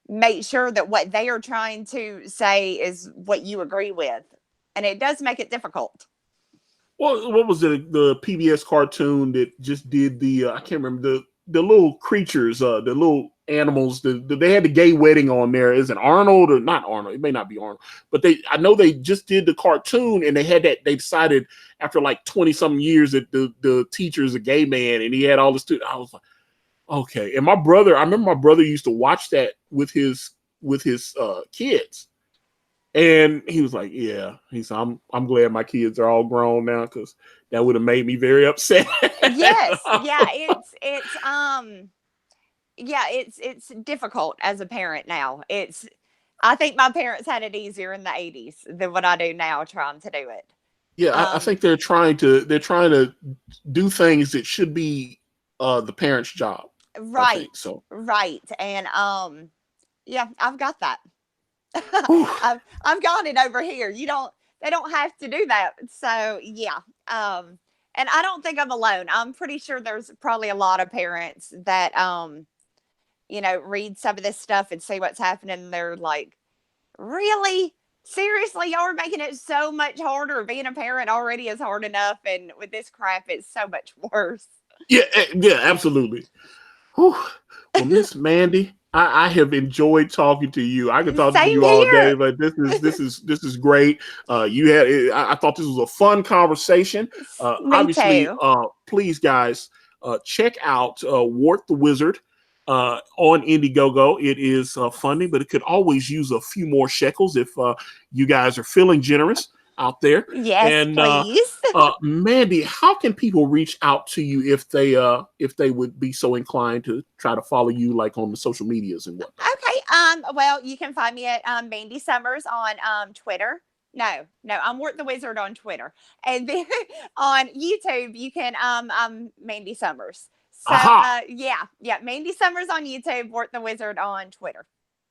make sure that what they are trying to say is what you agree with. And it does make it difficult. Well, what was the PBS cartoon that just did I can't remember the little creatures, the little animals, they had the gay wedding on there. Is it Arnold or not Arnold? It may not be Arnold, but I know they just did the cartoon, and they decided after like 20 something years that the teacher is a gay man, and he had all the students. I was like, okay. And I remember my brother used to watch that with his kids. And he was like, yeah. He said, I'm glad my kids are all grown now, because that would have made me very upset. Yes. Yeah. It's difficult as a parent now. I think my parents had it easier in the 80s than what I do now trying to do it. Yeah, I think they're trying to do things that should be the parent's job. Right. So. Right. And yeah, I've got that. I've got it over here. They don't have to do that. So yeah. And I don't think I'm alone. I'm pretty sure there's probably a lot of parents that read some of this stuff and see what's happening, and they're like, really? Seriously, y'all are making it so much harder. Being a parent already is hard enough, and with this crap, it's so much worse. Yeah, absolutely. Whew. Well, Miss Mandy, I have enjoyed talking to you. I could talk to you all day, but this is great. I thought this was a fun conversation. Obviously, please guys, check out Wart the Wizard on Indiegogo. It is funding, but it could always use a few more shekels if you guys are feeling generous out there. Yes, and please. Mandy, how can people reach out to you if they would be so inclined to try to follow you, like on the social medias and whatnot? Okay. Well, you can find me at Mandy Summers on Twitter. No, I'm Wart the Wizard on Twitter. And then on YouTube, you can I'm Mandy Summers. So yeah, Mandy Summers on YouTube, Wart the Wizard on Twitter.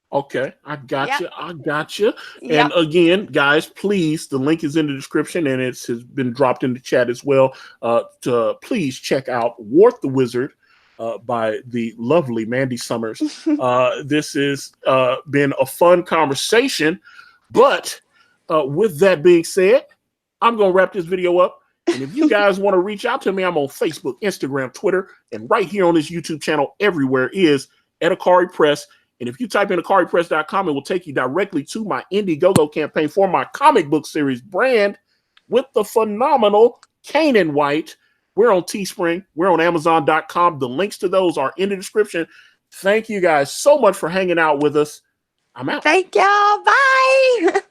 Okay, I got you. And again, guys, please, the link is in the description, and it has been dropped in the chat as well. Please check out Wart the Wizard by the lovely Mandy Summers. This has been a fun conversation, but with that being said, I'm going to wrap this video up. And if you guys want to reach out to me, I'm on Facebook, Instagram, Twitter, and right here on this YouTube channel, everywhere is Akari Press. And if you type in akaripress.com, it will take you directly to my Indiegogo campaign for my comic book series brand with the phenomenal Kanan White. We're on Teespring. We're on Amazon.com. The links to those are in the description. Thank you guys so much for hanging out with us. I'm out. Thank y'all. Bye.